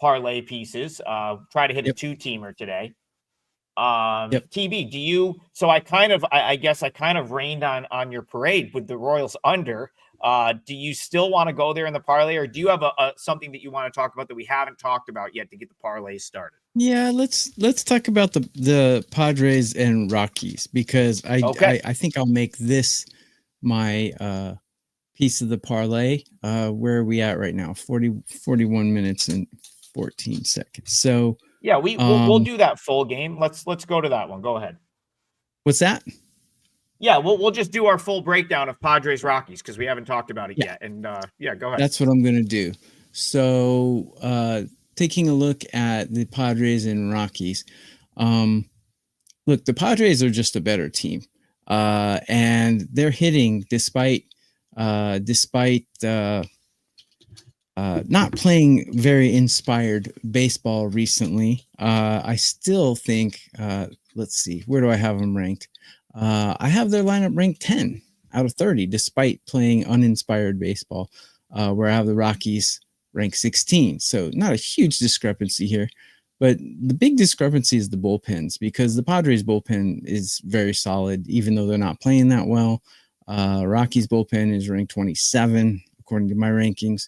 A: parlay pieces. Try to hit a 2-teamer today. TB, do you? So I guess I kind of rained on your parade with the Royals under. Do you still want to go there in the parlay, or do you have something that you want to talk about that we haven't talked about yet to get the parlay started?
B: Yeah, let's talk about the Padres and Rockies, because I think I'll make this my piece of the parlay. Where are we at right now? 41 minutes and 14 seconds. So
A: yeah, we'll do that full game. Let's go to that one. Go ahead.
B: What's that?
A: Yeah, we'll just do our full breakdown of Padres Rockies because we haven't talked about it yet. And go ahead.
B: That's what I'm gonna do. So taking a look at the Padres and Rockies, look, the Padres are just a better team, and they're hitting despite not playing very inspired baseball recently. I still think, let's see, where do I have them ranked? I have their lineup ranked 10 out of 30, despite playing uninspired baseball, where I have the Rockies ranked 16. So not a huge discrepancy here, but the big discrepancy is the bullpens, because the Padres bullpen is very solid, even though they're not playing that well. Rockies bullpen is ranked 27, according to my rankings.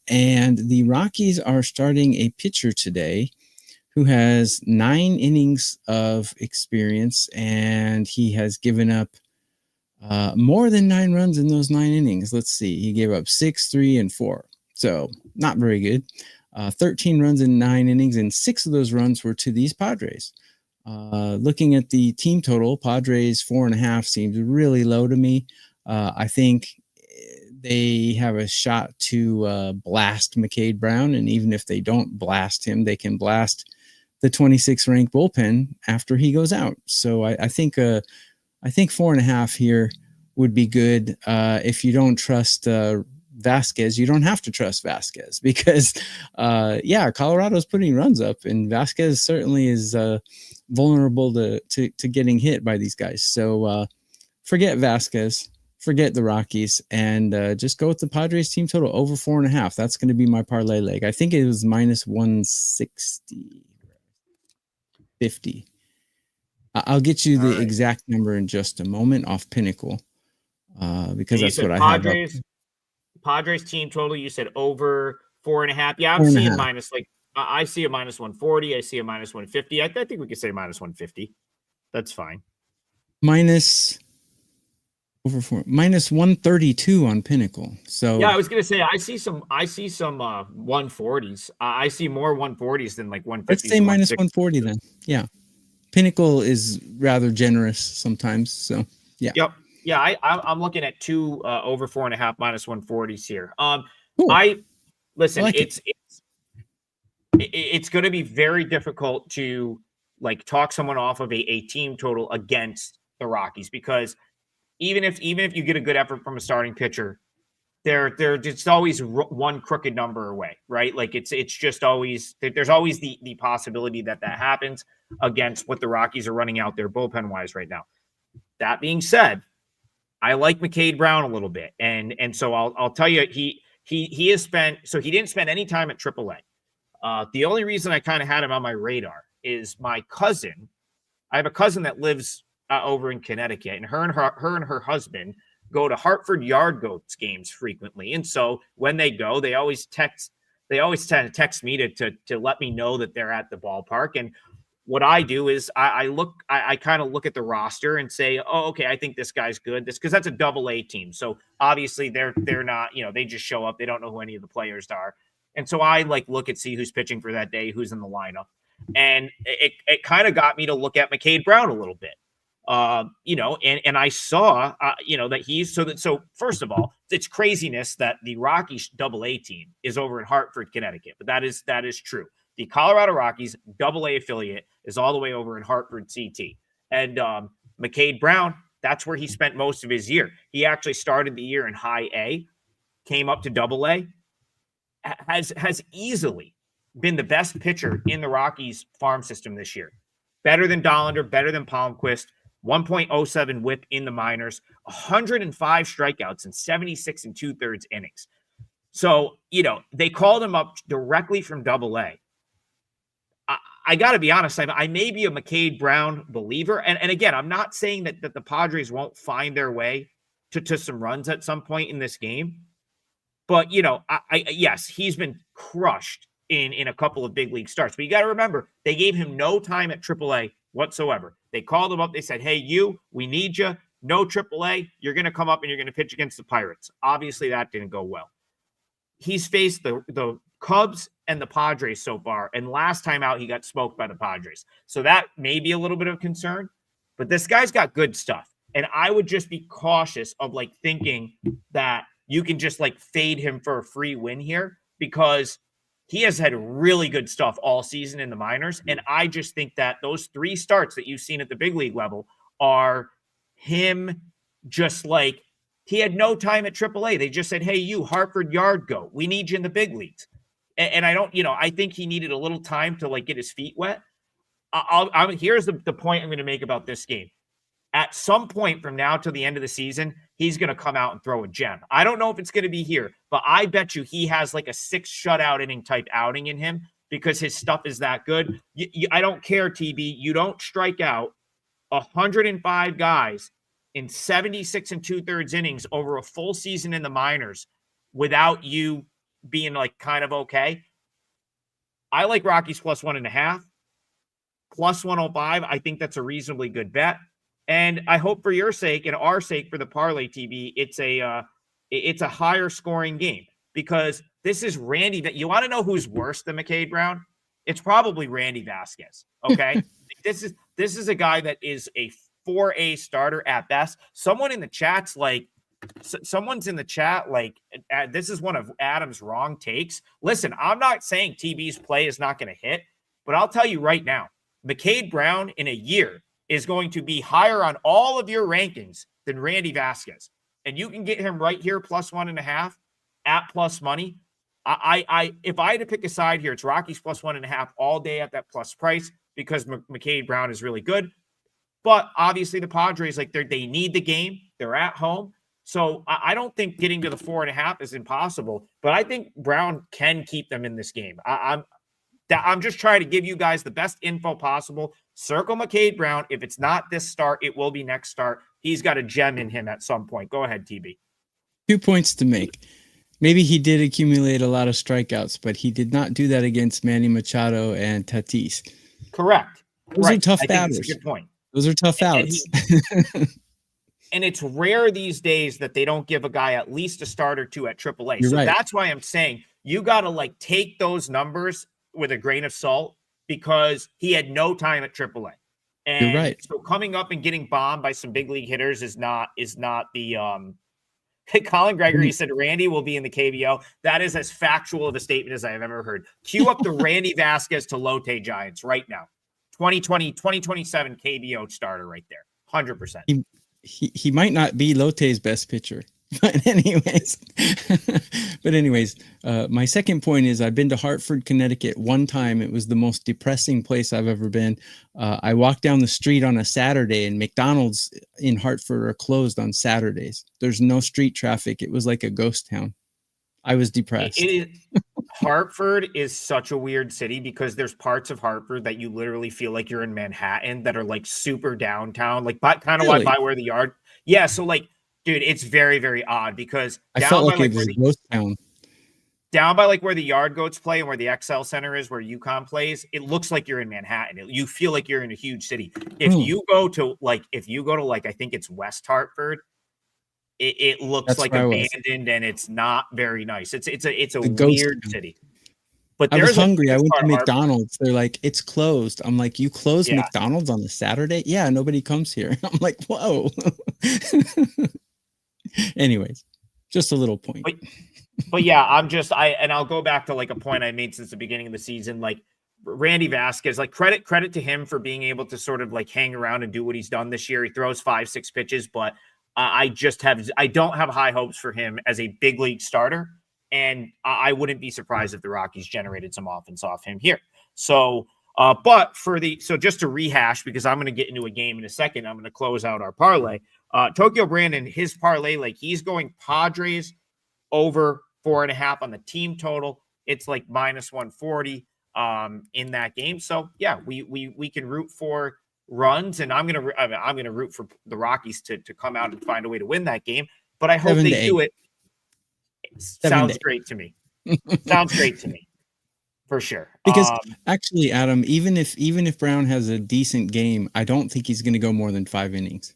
B: And the Rockies are starting a pitcher today who has 9 innings of experience, and he has given up more than 9 runs in those 9 innings. Let's see. He gave up 6, 3, and 4. So not very good. 13 runs in 9 innings, and 6 of those runs were to these Padres. Looking at the team total, Padres 4.5 seems really low to me. I think they have a shot to blast McCade Brown, and even if they don't blast him, they can blast the 26th ranked bullpen after he goes out. So I think 4.5 here would be good. If you don't trust Vasquez, you don't have to trust Vasquez, because Colorado's putting runs up, and Vasquez certainly is vulnerable to getting hit by these guys. So forget Vasquez, forget the Rockies, and just go with the Padres team total over 4.5. That's going to be my parlay leg. I think it was minus 160, 50. I'll get you the exact number in just a moment off Pinnacle, because that's what I have up.
A: Padres team total, you said over 4.5. Yeah, I'm seeing minus, like, I see a minus 140. I see a minus 150. I think we could say minus 150. That's fine.
B: Minus 132 on Pinnacle. So
A: yeah, I was gonna say I see some 140s. I see more 140s than like 150s.
B: Let's say minus 140 then. Yeah, Pinnacle is rather generous sometimes. So yeah.
A: Yep. Yeah, I'm looking at 2 over 4.5 minus 140s here.
B: Cool.
A: Listen,
B: like
A: it's going to be very difficult to like talk someone off of a team total against the Rockies, because even if you get a good effort from a starting pitcher, they're just always one crooked number away, right? Like it's just always, there's always the possibility that happens against what the Rockies are running out there bullpen wise right now. That being said, I like McCade Brown a little bit, and so I'll tell you, he has spent, so he didn't spend any time at AAA. The only reason I kind of had him on my radar is my cousin. I have a cousin that lives over in Connecticut, and her and her husband go to Hartford Yard Goats games frequently. And so when they go, they always text they always tend to text me to let me know that they're at the ballpark. And what I do is I kind of look at the roster and say, oh, okay, I think this guy's good. This because that's a double A team. So obviously they're not, they just show up. They don't know who any of the players are. And so I look and see who's pitching for that day, who's in the lineup. And it kind of got me to look at McCade Brown a little bit. And I saw, that so first of all, it's craziness that the Rockies double A team is over in Hartford, Connecticut, but that is true. The Colorado Rockies double A affiliate is all the way over in Hartford, CT. And McCade Brown, that's where he spent most of his year. He actually started the year in high A, came up to double A, has easily been the best pitcher in the Rockies farm system this year. Better than Dollander, better than Palmquist, 1.07 whip in the minors, 105 strikeouts and 76 and 2/3 innings. So, they called him up directly from double A. I got to be honest, I may be a McCade Brown believer. And again, I'm not saying that the Padres won't find their way to some runs at some point in this game. But, yes, he's been crushed in a couple of big league starts. But you got to remember, they gave him no time at AAA whatsoever. They called him up. They said, hey, we need you. No AAA. You're going to come up and you're going to pitch against the Pirates. Obviously, that didn't go well. He's faced the Cubs and the Padres so far. And last time out, he got smoked by the Padres. So that may be a little bit of concern. But this guy's got good stuff. And I would just be cautious of thinking that you can just fade him for a free win here, because he has had really good stuff all season in the minors. And I just think that those 3 starts that you've seen at the big league level are him just he had no time at AAA. They just said, hey, Hartford Yard, go. We need you in the big leagues. And I don't, I think he needed a little time to get his feet wet. Here's the point I'm going to make about this game. At some point from now to the end of the season, he's going to come out and throw a gem. I don't know if it's going to be here, but I bet you he has a 6 shutout inning type outing in him, because his stuff is that good. I don't care, TB. You don't strike out 105 guys in 76 and 2/3 innings over a full season in the minors without you being kind of okay. I like Rockies plus 1.5, plus 105. I think that's a reasonably good bet. And I hope for your sake and our sake for the Parlay TV, it's a higher scoring game, because this is Randy. That you want to know who's worse than McCade Brown? It's probably Randy Vasquez. Okay, this is a guy that is a 4A starter at best. Someone in the chat's someone's in the chat this is one of Adam's wrong takes. Listen, I'm not saying TB's play is not going to hit, but I'll tell you right now, McCade Brown in a year is going to be higher on all of your rankings than Randy Vasquez. And you can get him right here, plus 1.5 at plus money. If I had to pick a side here, it's Rockies plus 1.5 all day at that plus price, because McCade Brown is really good. But obviously the Padres, they need the game. They're at home. So I don't think getting to the 4.5 is impossible, but I think Brown can keep them in this game. I'm just trying to give you guys the best info possible. Circle McCade Brown. If it's not this start, it will be next start. He's got a gem in him at some point. Go ahead, TB.
B: 2 points to make. Maybe he did accumulate a lot of strikeouts, but he did not do that against Manny Machado and Tatis.
A: Correct.
B: Those are tough batters.
A: That's a good point.
B: Those are tough outs.
A: And it's rare these days that they don't give a guy at least a start or 2 at AAA.
B: You're
A: so
B: right.
A: That's why I'm saying you got to take those numbers with a grain of salt, because he had no time at AAA. And
B: you're right.
A: So coming up and getting bombed by some big league hitters is not the Colin Gregory said Randy will be in the KBO. That is as factual of a statement as I have ever heard. Cue up the Randy Vasquez to Lotte Giants right now. 2027 KBO starter right there. 100%.
B: He might not be Lotte's best pitcher, but anyways, my second point is I've been to Hartford, Connecticut one time. It was the most depressing place I've ever been. I walked down the street on a Saturday, and McDonald's in Hartford are closed on Saturdays. There's no street traffic. It was like a ghost town. I was depressed.
A: Hartford is such a weird city, because there's parts of Hartford that you literally feel like you're in Manhattan that are super downtown, kind of by where the yard. Yeah. So dude, it's very, very odd, because
B: I felt like it was a ghost town.
A: down by like where the Yard Goats play and where the XL Center is, where UConn plays, it looks like you're in Manhattan. You feel like you're in a huge city. If you go to like, I think it's West Hartford, it looks
B: That's
A: like abandoned and it's not very nice. It's a weird city. But
B: I was hungry. I went to McDonald's. They're like, it's closed. I'm like, you close McDonald's on the Saturday? Yeah, nobody comes here. I'm like, whoa. Anyways, just a little point.
A: But yeah, I'll go back to like a point I made since the beginning of the season. Like Randy Vasquez, like credit to him for being able to sort of like hang around and do what he's done this year. He throws 5-6 pitches, but I don't have high hopes for him as a big league starter. And I wouldn't be surprised if the Rockies generated some offense off him here. So, just to rehash, because I'm going to get into a game in a second, I'm going to close out our parlay. Tokyo Brandon, his parlay, like he's going Padres over 4.5 on the team total. It's like -140 in that game. So yeah, we can root for runs, and I'm gonna root for the Rockies to come out and find a way to win that game. But I hope they do it. Sounds great to me. Sounds great to me, for sure.
B: Because actually, Adam, even if Brown has a decent game, I don't think he's going to go more than 5 innings.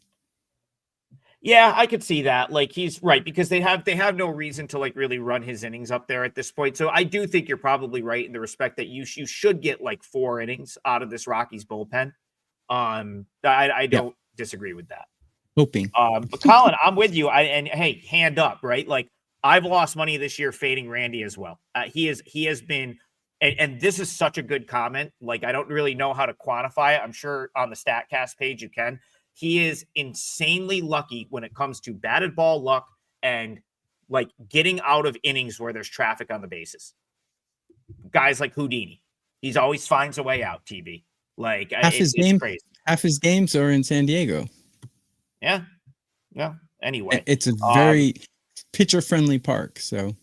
A: Yeah, I could see that. Like he's right, because they have no reason to like really run his innings up there at this point. So I do think you're probably right in the respect that you should get like 4 innings out of this Rockies bullpen. I don't disagree with that.
B: Hoping.
A: But Colin, I'm with you. Hey, hand up, right? Like I've lost money this year fading Randy as well. He has been, and this is such a good comment. Like I don't really know how to quantify it. I'm sure on the StatCast page you can. He is insanely lucky when it comes to batted ball luck and like getting out of innings where there's traffic on the bases. Guys like Houdini, he's always finds a way out. TB, like it's crazy.
B: Half his games are in San Diego.
A: Yeah. Anyway,
B: it's a very pitcher-friendly park. So,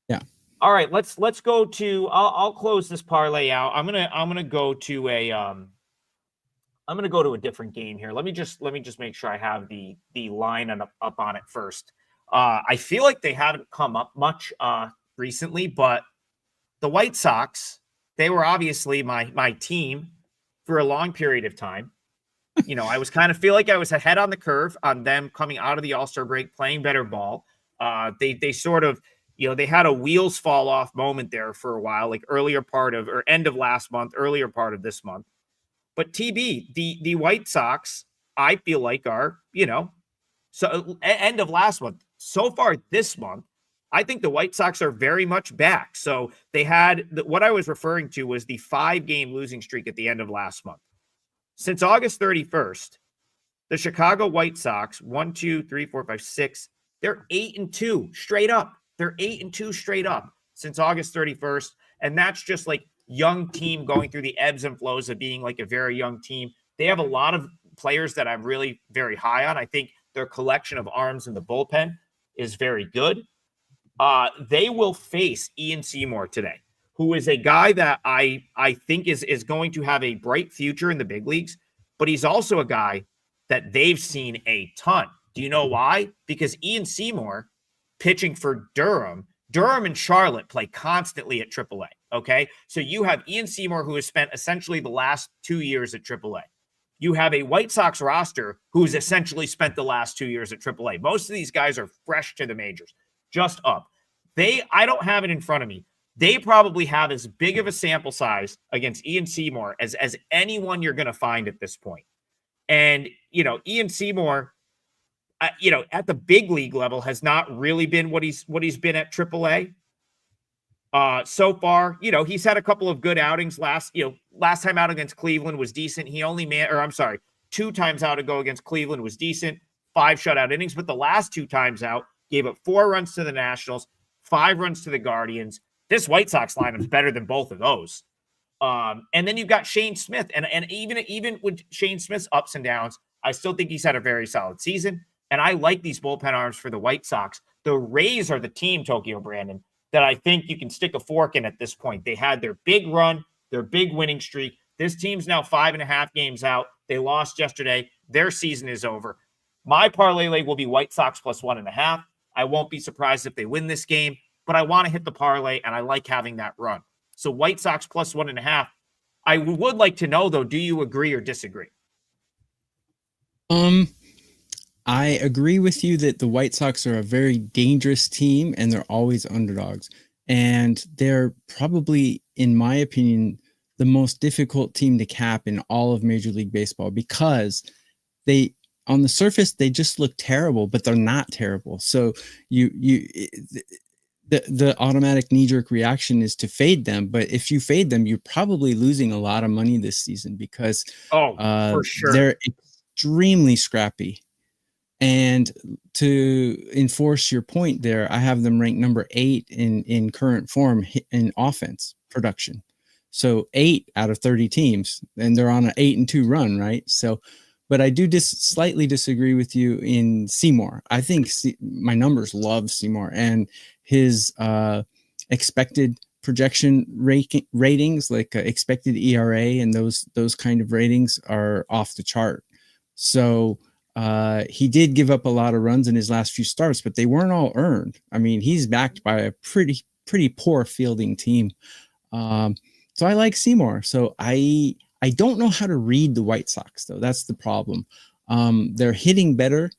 B: yeah.
A: All right, let's go to. I'll close this parlay out. I'm gonna go to a different game here. Let me just make sure I have the line up on it first. I feel like they haven't come up much recently, but the White Sox, they were obviously my team for a long period of time. You know, I was kind of feel like I was ahead on the curve on them coming out of the All-Star break, playing better ball. They sort of, they had a wheels fall off moment there for a while, like end of last month, earlier part of this month. But TB, the White Sox, I feel like are, so end of last month. So far this month, I think the White Sox are very much back. So they had what I was referring to was the 5-game losing streak at the end of last month. Since August 31st, the Chicago White Sox, 1, 2, 3, 4, 5, 6, they're 8-2 straight up. They're 8-2 straight up since August 31st. And that's just like young team going through the ebbs and flows of being like a very young team. They have a lot of players that I'm really very high on. I think their collection of arms in the bullpen is very good. They will face Ian Seymour today, who is a guy that I think is going to have a bright future in the big leagues, but he's also a guy that they've seen a ton. Do you know why? Because Ian Seymour pitching for Durham and Charlotte play constantly at AAA, okay? So you have Ian Seymour, who has spent essentially the last 2 years at AAA. You have a White Sox roster who's essentially spent the last 2 years at AAA. Most of these guys are fresh to the majors, just up. I don't have it in front of me. They probably have as big of a sample size against Ian Seymour as anyone you're going to find at this point. And, Ian Seymour, at the big league level has not really been what he's been at AAA. So far, he's had a couple of good outings. Last time out against Cleveland was decent. He only 2 times out ago against Cleveland was decent. 5 shutout innings, but the last 2 times out gave up 4 runs to the Nationals, 5 runs to the Guardians. This White Sox lineup is better than both of those. And then you've got Shane Smith, and even with Shane Smith's ups and downs, I still think he's had a very solid season. And I like these bullpen arms for the White Sox. The Rays are the team, Tokyo Brandon, that I think you can stick a fork in at this point. They had their big run, their big winning streak. This team's now 5.5 games out. They lost yesterday. Their season is over. My parlay leg will be White Sox +1.5. I won't be surprised if they win this game. but I want to hit the parlay, and I like having that run. So White Sox plus 1.5. I would like to know, though, do you agree or disagree?
B: I agree with you that the White Sox are a very dangerous team and they're always underdogs. And they're probably, in my opinion, the most difficult team to cap in all of Major League Baseball because they, on the surface, they just look terrible, but they're not terrible. So the automatic knee-jerk reaction is to fade them. But if you fade them, you're probably losing a lot of money this season because
A: for sure.
B: They're extremely scrappy. And to enforce your point there, I have them ranked number 8 in current form in offense production. So 8 out of 30 teams, and they're on an 8-2 run, right? So, but I do slightly disagree with you in Seymour. I think my numbers love Seymour, and his expected projection ratings, like expected ERA and those kind of ratings, are off the chart. So he did give up a lot of runs in his last few starts, but they weren't all earned. I mean, he's backed by a pretty poor fielding team. So I like Seymour. So I don't know how to read the White Sox, though. That's the problem. They're hitting better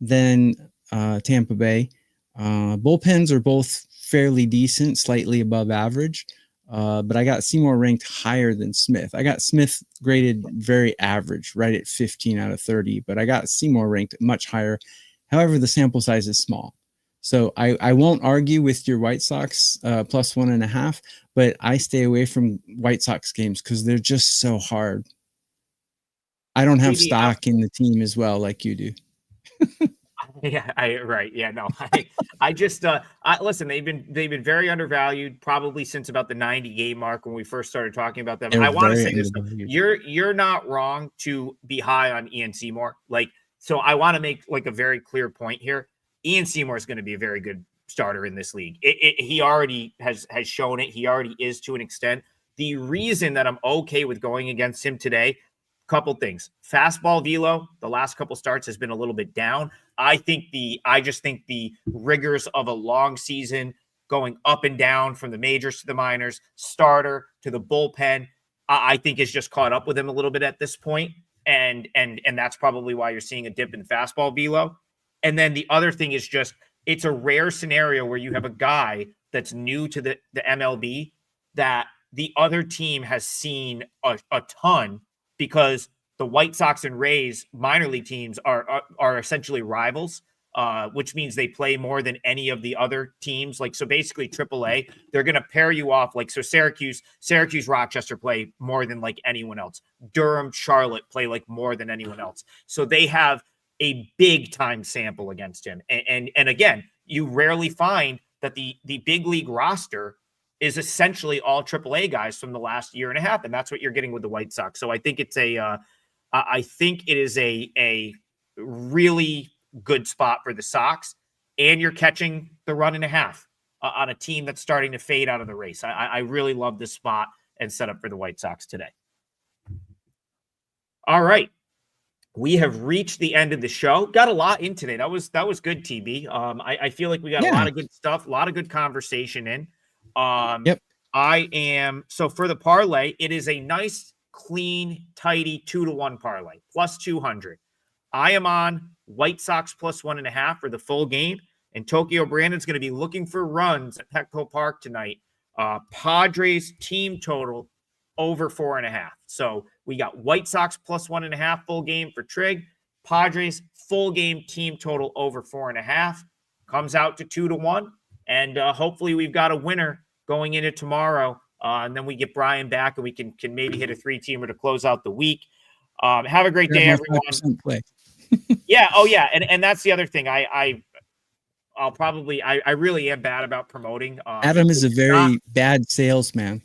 B: than Tampa Bay. Bullpens are both fairly decent, slightly above average. But I got Seymour ranked higher than Smith. I got Smith graded very average, right at 15 out of 30, but I got Seymour ranked much higher. However, the sample size is small. So I won't argue with your White Sox plus 1.5, but I stay away from White Sox games because they're just so hard. I don't have stock in the team as well like you do.
A: Yeah, right. Yeah, no, I just listen. They've been very undervalued probably since about the 90 game mark when we first started talking about them. I want to say this: you're not wrong to be high on Ian Seymour. Like, so I want to make like a very clear point here. Ian Seymour is going to be a very good starter in this league. He already has shown it. He already is to an extent. The reason that I'm okay with going against him today, couple things. Fastball velo, the last couple starts has been a little bit down. I just think the rigors of a long season going up and down from the majors to the minors, starter to the bullpen, I think is just caught up with him a little bit at this point. And that's probably why you're seeing a dip in fastball velo. And then the other thing is just, it's a rare scenario where you have a guy that's new to the MLB that the other team has seen a ton, because the White Sox and Rays minor league teams are essentially rivals, which means they play more than any of the other teams. Like, so basically AAA, they're going to pair you off. Like, so Syracuse, Rochester play more than like anyone else. Durham, Charlotte play like more than anyone else. So they have a big time sample against him. And again, you rarely find that the big league roster is essentially all AAA guys from the last year and a half. And that's what you're getting with the White Sox. So I think it is a really good spot for the Sox, and you're catching the 1.5 on a team that's starting to fade out of the race. I really love this spot and setup for the White Sox today. All right. We have reached the end of the show. Got a lot in today. That was good, TB. I feel like we got a lot of good stuff, a lot of good conversation in.
B: Yep.
A: So for the parlay, it is a nice, clean, tidy 2-1 parlay, plus 200. I am on White Sox plus 1.5 for the full game, and Tokyo Brandon's going to be looking for runs at Petco Park tonight. Padres team total over 4.5. So we got White Sox plus 1.5 full game for Trig. Padres full game team total over 4.5 comes out to 2-1. And hopefully we've got a winner going into tomorrow. And then we get Bryan back and we can maybe hit a 3-teamer to close out the week. Have a great day, everyone.
B: Play.
A: Yeah. Oh yeah. And that's the other thing. I really am bad about promoting.
B: Adam is a very bad salesman.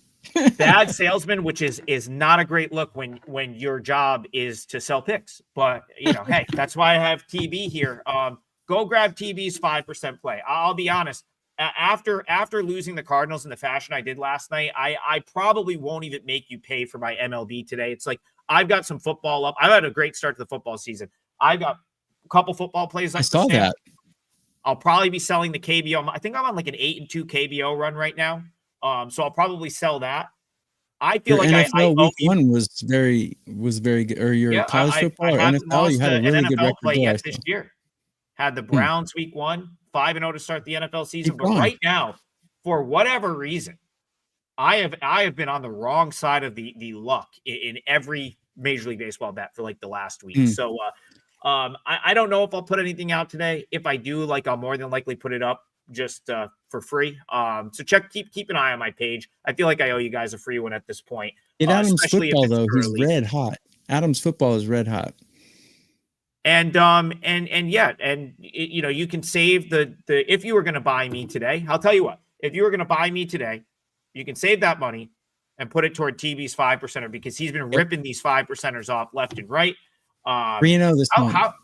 A: Bad salesman, which is not a great look when your job is to sell picks. But hey, that's why I have TB here. Go grab TB's 5% play. I'll be honest. After losing the Cardinals in the fashion I did last night, I probably won't even make you pay for my MLB today. It's like I've got some football up. I've had a great start to the football season. I've got a couple football plays.
B: I saw that.
A: I'll probably be selling the KBO. I think I'm on like an 8-2 KBO run right now. So I'll probably sell that. I feel
B: Your
A: like I
B: NFL
A: owe
B: week
A: you.
B: one was very good, or your college
A: I
B: football or
A: haven't
B: NFL, you
A: lost
B: had a
A: an
B: really good
A: NFL
B: record
A: play
B: there, I
A: yet
B: saw.
A: this year. Had the
B: Hmm.
A: Browns week 1, 5-0 to start the NFL season.
B: Keep
A: But
B: going.
A: right now, for whatever reason, I have been on the wrong side of the luck in every Major League Baseball bet for like the last week. So I don't know if I'll put anything out today. If I do, like, I'll more than likely put it up just for free. So keep an eye on my page. I feel like I owe you guys a free one at this point.
B: Get Adams
A: Especially
B: football
A: if it's
B: though. He's
A: early.
B: red hot. Adams football is red hot.
A: And you know, you can save the if you were going to buy me today, I'll tell you what, if you were going to buy me today, you can save that money and put it toward TB's 5%er, because he's been ripping these 5%ers off left and right.
B: 3-0 this month.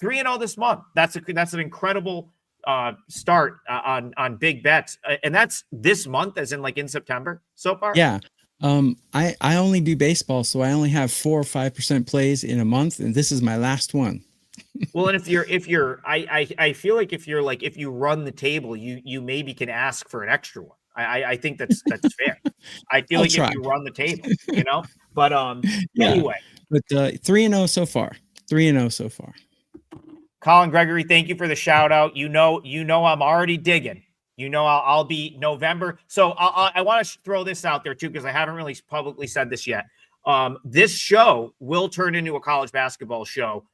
A: 3-0 this month. That's an incredible start on big bets. And that's this month, as in like in September so far.
B: Yeah. I only do baseball, so I only have 4 or 5% plays in a month, and this is my last one.
A: Well, and if you're, I feel like if you run the table, you maybe can ask for an extra one. I think that's fair. I feel like if you run the table, you know. But anyway.
B: But 3-0 so far. 3-0 so far.
A: Colin Gregory, thank you for the shout out. You know, I'm already digging. You know, I'll be November. So I want to throw this out there too, because I haven't really publicly said this yet. This show will turn into a college basketball show.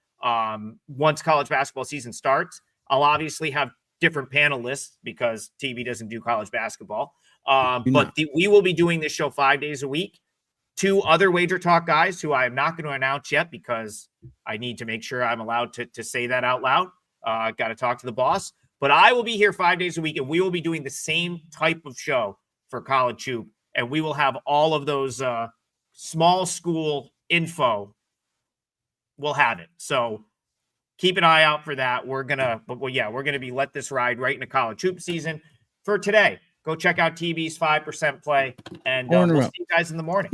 A: Once college basketball season starts, I'll obviously have different panelists because TV doesn't do college basketball. We will be doing this show 5 days a week. 2 other Wager Talk guys who I am not going to announce yet because I need to make sure I'm allowed to say that out loud. Got to talk to the boss. But I will be here 5 days a week, and we will be doing the same type of show for College Hoop. And we will have all of those small school info. We'll have it. So keep an eye out for that. We're going to be let this ride right into College Hoop season. For today, go check out TB's 5% play, and we'll see you guys in the morning.